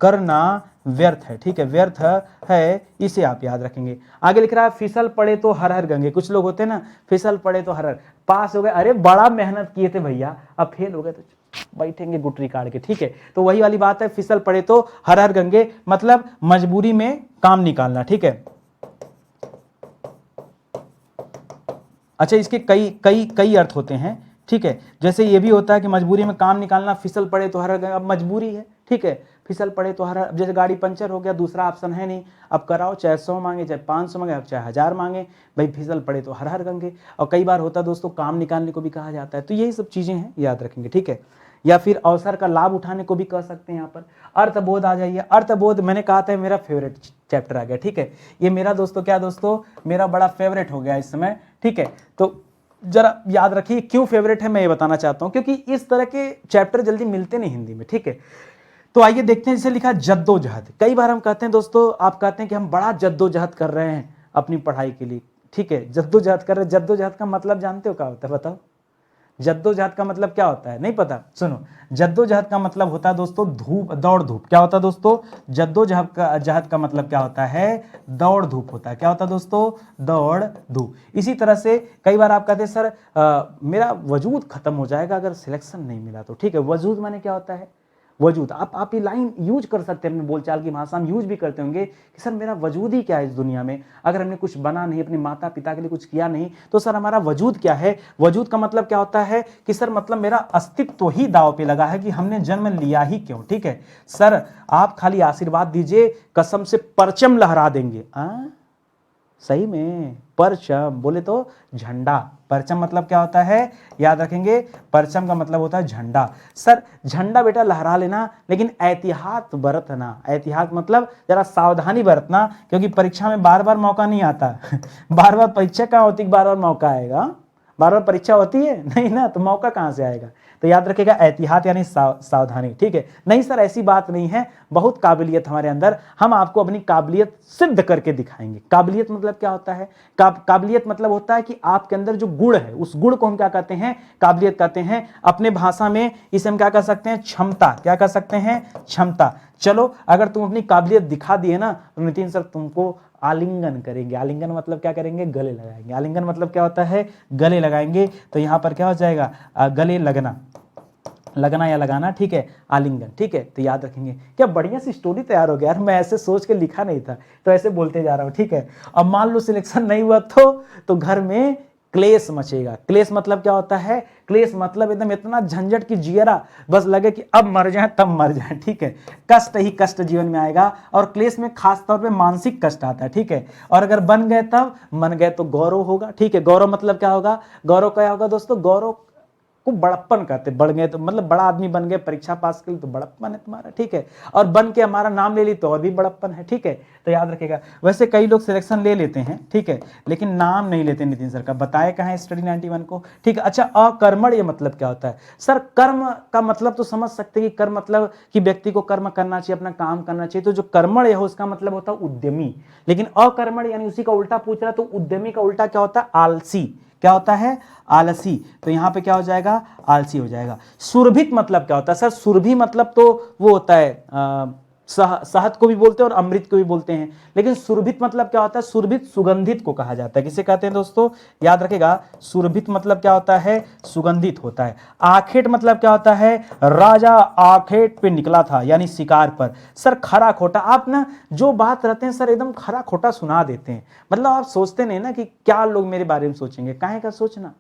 करना व्यर्थ है, ठीक है, व्यर्थ है, इसे आप याद रखेंगे। आगे लिख रहा है फिसल पड़े तो हर हर गंगे। कुछ लोग होते हैं ना, फिसल पड़े तो हर हर, पास हो गए, अरे बड़ा मेहनत किए थे भैया, अब फेल हो गए तो बैठेंगे गुटरी काट के, ठीक है। तो वही वाली बात है, फिसल पड़े तो हर हर गंगे, मतलब मजबूरी में काम निकालना, ठीक है। अच्छा, इसके कई कई कई अर्थ होते हैं, ठीक है। जैसे ये भी होता है कि मजबूरी में काम निकालना, फिसल पड़े तो हर, अब मजबूरी है, ठीक है, फिसल पड़े तो हर, जैसे गाड़ी पंचर हो गया, दूसरा ऑप्शन है नहीं, अब कराओ, चाहे 100 मांगे, चाहे 500 मांगे, अब चाहे 1000 मांगे, भाई फिसल पड़े तो हर हर गंगे। और कई बार होता है दोस्तों, काम निकालने को भी कहा जाता है। तो यही सब चीज़ें हैं, याद रखेंगे, ठीक है। या फिर अवसर का लाभ उठाने को भी कह सकते हैं। यहाँ पर अर्थबोध आ जाइए। अर्थबोध मैंने कहा था मेरा फेवरेट चैप्टर आ गया, ठीक है। ये मेरा दोस्तों क्या दोस्तों, मेरा बड़ा फेवरेट हो गया इस समय, ठीक है। तो जरा याद रखिए क्यों फेवरेट है, मैं ये बताना चाहता हूं, क्योंकि इस तरह के चैप्टर जल्दी मिलते नहीं हिंदी में, ठीक है। तो आइए देखते हैं, जैसे लिखा जद्दोजहद। कई बार हम कहते हैं दोस्तों, आप कहते हैं कि हम बड़ा जद्दोजहद कर रहे हैं अपनी पढ़ाई के लिए, ठीक है, जद्दोजहद कर रहे हैं। जद्दोजहद का मतलब जानते हो क्या होता है, बताओ। जद्दोजहद का मतलब क्या होता है, नहीं पता, सुनो। जद्दोजहद का मतलब होता है दोस्तों धूप, दौड़ धूप। क्या होता है दोस्तों, जद्दोजहद का मतलब क्या होता है, दौड़ धूप होता है। क्या होता है दोस्तों, दौड़ धूप। इसी तरह से कई बार आप कहते हैं सर मेरा वजूद खत्म हो जाएगा अगर सिलेक्शन नहीं मिला तो, ठीक है। वजूद माने क्या होता है, वजूद। आप ये लाइन यूज कर सकते हैं अपने बोलचाल की भाषा में, यूज भी करते होंगे कि सर मेरा वजूद ही क्या है इस दुनिया में, अगर हमने कुछ बना नहीं, अपने माता पिता के लिए कुछ किया नहीं, तो सर हमारा वजूद क्या है। वजूद का मतलब क्या होता है कि सर मतलब मेरा अस्तित्व ही दांव पे लगा है कि हमने जन्म लिया ही क्यों, ठीक है। सर आप खाली आशीर्वाद दीजिए, कसम से परचम लहरा देंगे। सही में परचम बोले तो झंडा। परचम मतलब क्या होता है, याद रखेंगे, परचम का मतलब होता है झंडा। सर झंडा बेटा लहरा लेना, लेकिन एहतियात बरतना। एहतियात मतलब जरा सावधानी बरतना, क्योंकि परीक्षा में बार बार मौका नहीं आता। बार बार परीक्षा कहाँ होती, बार बार मौका आएगा, बार बार परीक्षा होती है नहीं ना, तो मौका कहाँ से आएगा। तो याद रखिएगा एहतियात यानी सावधानी, ठीक है। नहीं सर ऐसी बात नहीं है, बहुत काबिलियत हमारे अंदर, हम आपको अपनी काबिलियत सिद्ध करके दिखाएंगे। काबिलियत मतलब क्या होता है, काबिलियत मतलब होता है कि आपके अंदर जो गुण है, उस गुण को हम क्या कहते हैं, काबिलियत कहते हैं। अपने भाषा में इसे हम क्या कह सकते हैं, क्षमता। क्या कह सकते हैं, क्षमता। चलो अगर तुम अपनी काबिलियत दिखा दिए ना, तो नितिन सर तुमको आलिंगन करेंगे। आलिंगन मतलब क्या करेंगे, गले लगाएंगे। आलिंगन मतलब क्या होता है, गले लगाएंगे। तो यहां पर क्या हो जाएगा, गले लगना, लगना या लगाना, ठीक है, आलिंगन, ठीक है। तो याद रखेंगे। क्या बढ़िया सी स्टोरी तैयार हो गया यार, मैं ऐसे सोच के लिखा नहीं था, तो ऐसे बोलते जा रहा हूं, ठीक है। अब मान लो सिलेक्शन नहीं हुआ तो घर में क्लेश मचेगा। क्लेश मतलब क्या होता है, क्लेश मतलब एकदम इतना झंझट की जियरा बस लगे कि अब मर जाए तब मर जाए, ठीक है। कष्ट ही कष्ट जीवन में आएगा, और क्लेश में खास तौर पे मानसिक कष्ट आता है, ठीक है। और अगर बन गए तब, मन गए तो गौरव होगा, ठीक है। गौरव मतलब क्या होगा, गौरव क्या होगा दोस्तों, गौरव को बड़प्पन कहते, बढ़ गए तो मतलब बड़ा आदमी बन गए, परीक्षा पास कर ली तो बड़प्पन है तुम्हारा, ठीक है। और बन के हमारा नाम ले ली तो और भी बड़प्पन है, ठीक है। तो याद रखिएगा। वैसे कई लोग सिलेक्शन ले लेते हैं, ठीक है, लेकिन नाम नहीं लेते नितिन सर का, बताए कहाँ है स्टडी 91 को, ठीक है। अच्छा अकर्मण ये मतलब क्या होता है, सर कर्म का मतलब तो समझ सकते हैं कि कर्म मतलब कि व्यक्ति को कर्म करना चाहिए, अपना काम करना चाहिए। तो जो कर्मण है उसका मतलब होता है उद्यमी, लेकिन अकर्मण यानी उसी का उल्टा पूछ रहा है, तो उद्यमी का उल्टा क्या होता है, आलसी। क्या होता है, आलसी। तो यहां पे क्या हो जाएगा, आलसी हो जाएगा। सुरभित मतलब क्या होता है, सर सुरभि मतलब तो वो होता है शहद को भी बोलते हैं और अमृत को भी बोलते हैं, लेकिन सुरभित मतलब क्या होता है, सुरभित सुगंधित को कहा जाता है। किसे कहते हैं दोस्तों, याद रखेगा, सुरभित मतलब क्या होता है, सुगंधित होता है। आखेट मतलब क्या होता है, राजा आखेट पे निकला था, यानी शिकार पर। सर खरा खोटा, आप ना जो बात रहते हैं सर एकदम खरा खोटा सुना देते हैं, मतलब आप सोचते नहीं ना कि क्या लोग मेरे बारे में सोचेंगे, काहे का सोचना।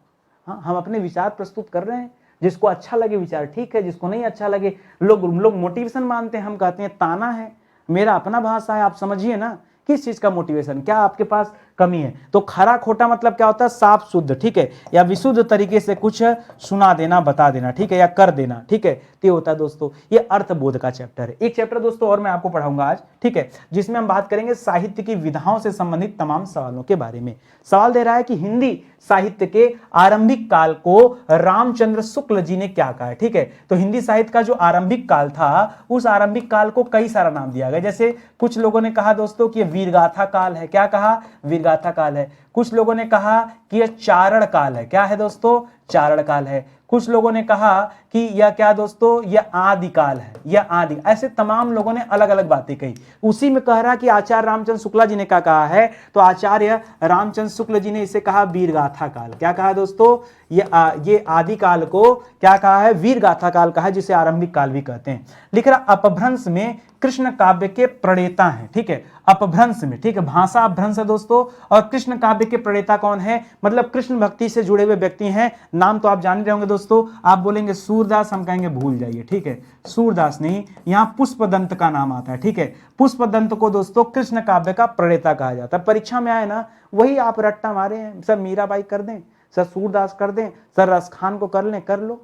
हाँ, हम अपने विचार प्रस्तुत कर रहे हैं, जिसको अच्छा लगे विचार ठीक है, जिसको नहीं अच्छा लगे, लोग मोटिवेशन मानते हैं, हम कहते हैं ताना है। मेरा अपना भाषा है, आप समझिए ना, किस चीज का मोटिवेशन, क्या आपके पास कमी है। तो खरा खोटा मतलब क्या होता है, साफ शुद्ध, ठीक है, या विशुद्ध तरीके से कुछ सुना देना, बता देना, ठीक है, या कर देना, ठीक है, तो ये होता है दोस्तों, ये अर्थबोध का चैप्टर है। एक चैप्टर दोस्तों और मैं आपको पढ़ाऊंगा आज, ठीक है, जिसमें हम बात करेंगे साहित्य की विधाओं से संबंधित तमाम सवालों के बारे में। सवाल दे रहा है कि हिंदी साहित्य के आरंभिक काल को रामचंद्र शुक्ल जी ने क्या कहा है, ठीक है। तो हिंदी साहित्य का जो आरंभिक काल था, उस आरंभिक काल को कई सारा नाम दिया गया। जैसे कुछ लोगों ने कहा दोस्तों कि वीरगाथा काल है, क्या कहा, वीरगाथा काल है। कुछ लोगों ने कहा कि यह चारण काल है, क्या है दोस्तों, चारण काल है। कुछ लोगों ने कहा कि यह क्या दोस्तों, यह आदिकाल है, यह आदि, ऐसे तमाम लोगों ने अलग अलग बातें कही। उसी में कह रहा कि आचार्य रामचंद्र शुक्ला जी ने क्या कहा है, तो आचार्य रामचंद्र शुक्ल जी ने इसे कहा वीरगाथा काल। क्या कहा दोस्तों, ये आदिकाल को क्या कहा है, वीरगाथा काल कहा है, जिसे आरंभिक काल भी कहते हैं। लिख रहा अपभ्रंश में कृष्ण काव्य के प्रणेता हैं, ठीक है, अपभ्रंश में, ठीक है, भाषा अपभ्रंश है दोस्तों। और कृष्ण काव्य के प्रणेता कौन है, मतलब कृष्ण भक्ति से जुड़े हुए व्यक्ति हैं। नाम तो आप जान रहे होंगे दोस्तों, आप बोलेंगे सूरदास, हम कहेंगे भूल जाइए, ठीक है, सूरदास नहीं, यहाँ पुष्पदंत का नाम आता है, ठीक है। पुष्पदंत को दोस्तों कृष्ण काव्य का प्रणेता कहा जाता है। परीक्षा में आए ना, वही आप रट्टा मारे हैं, सर मीराबाई कर दें, सर सूरदास कर दें, सर रसखान को कर लें, कर लो,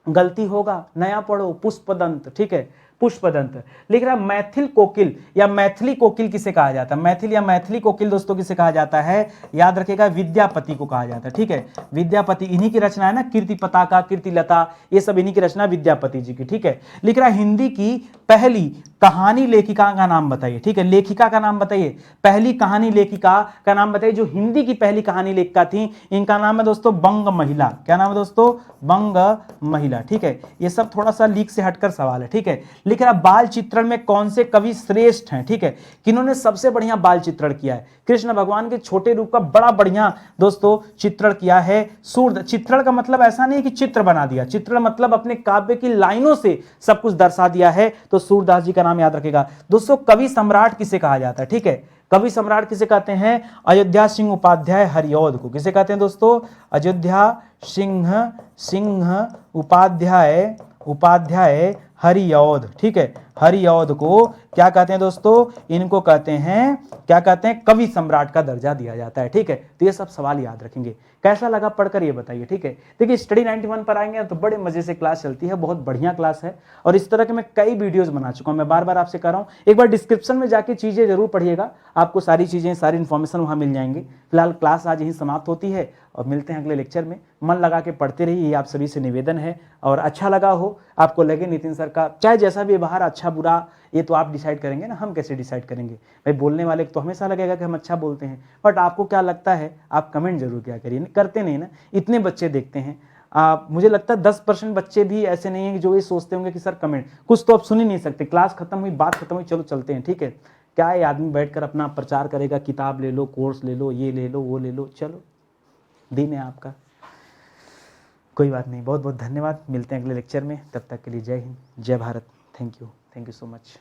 गलती होगा, नया पढ़ो, पुष्पदंत, ठीक है, पुष्पदंत। लिख रहा मैथिल कोकिल या मैथिली कोकिल किसे कहा जाता है, मैथिल या मैथिली कोकिल दोस्तों किसे कहा जाता है, याद रखिएगा, विद्यापति को कहा जाता है, ठीक है, विद्यापति, इन्हीं की रचना है ना, कीर्ति पताका, कीर्ति लता, ये सब इन्हीं की रचना विद्यापति जी की, ठीक है। लिख रहा हिंदी की पहली कहानी लेखिका का नाम बताइए, ठीक है, लेखिका का नाम बताइए, पहली कहानी लेखिका का नाम बताइए, जो हिंदी की पहली कहानी लेखिका थी, इनका नाम है दोस्तों बंग महिला। क्या नाम है दोस्तों, बंग महिला, ठीक है। ये सब थोड़ा सा लीक से हटकर सवाल है, ठीक है। लिख रहा बाल चित्रण में कौन से कवि श्रेष्ठ हैं, ठीक है, किन्होंने सबसे बढ़िया बाल चित्रण किया है, कृष्ण भगवान के छोटे रूप का बड़ा बढ़िया दोस्तों चित्रण किया है सूर्य। चित्रण का मतलब ऐसा नहीं कि चित्र बना दिया, चित्रण मतलब अपने काव्य की लाइनों से सब कुछ दर्शा दिया है, तो सूरदास जी का नाम याद रखेगा दोस्तों। कवि सम्राट किसे कहा जाता है, ठीक है, कवि सम्राट किसे कहते हैं, अयोध्या सिंह उपाध्याय हरिऔध को किसे कहते हैं दोस्तों, अयोध्या सिंह उपाध्याय हरिऔध, ठीक है, हरिऔध को क्या कहते हैं दोस्तों, इनको कहते हैं, क्या कहते हैं, कवि सम्राट का दर्जा दिया जाता है, ठीक है। तो ये सब सवाल याद रखेंगे। कैसा लगा पढ़कर ये बताइए, ठीक है। देखिए स्टडी 91 पर आएंगे तो बड़े मजे से क्लास चलती है, बहुत बढ़िया क्लास है, और इस तरह के मैं कई वीडियोस बना चुका हूं। मैं बार बार आपसे कह रहा हूं, एक बार डिस्क्रिप्शन में जाके चीजें जरूर पढ़िएगा, आपको सारी चीजें, सारी इन्फॉर्मेशन वहां मिल जाएंगे। फिलहाल क्लास आज यहीं समाप्त होती है और मिलते हैं अगले लेक्चर में। मन लगा के पढ़ते रहिए, ये आप सभी से निवेदन है। और अच्छा लगा हो, आपको लगे नितिन सर का चाहे जैसा भी व्यवहार, अच्छा बुरा, ये तो आप डिसाइड करेंगे ना, हम कैसे डिसाइड करेंगे भाई। बोलने वाले को तो हमेशा लगेगा कि हम अच्छा बोलते हैं, बट आपको क्या लगता है, आप कमेंट जरूर क्या करिए, करते नहीं ना, इतने बच्चे देखते हैं। मुझे लगता है 10% बच्चे भी ऐसे नहीं हैं कि जो ये सोचते होंगे कि सर कमेंट, कुछ तो आप सुन ही नहीं सकते, क्लास खत्म हुई, बात खत्म हुई, चलो चलते हैं, ठीक है। क्या है, आदमी बैठकर अपना प्रचार करेगा, किताब ले लो, कोर्स ले लो, ये ले लो, वो ले लो, चलो दिन है आपका, कोई बात नहीं। बहुत बहुत धन्यवाद, मिलते हैं अगले लेक्चर में, तब तक के लिए जय हिंद, जय Bharat, thank you so much.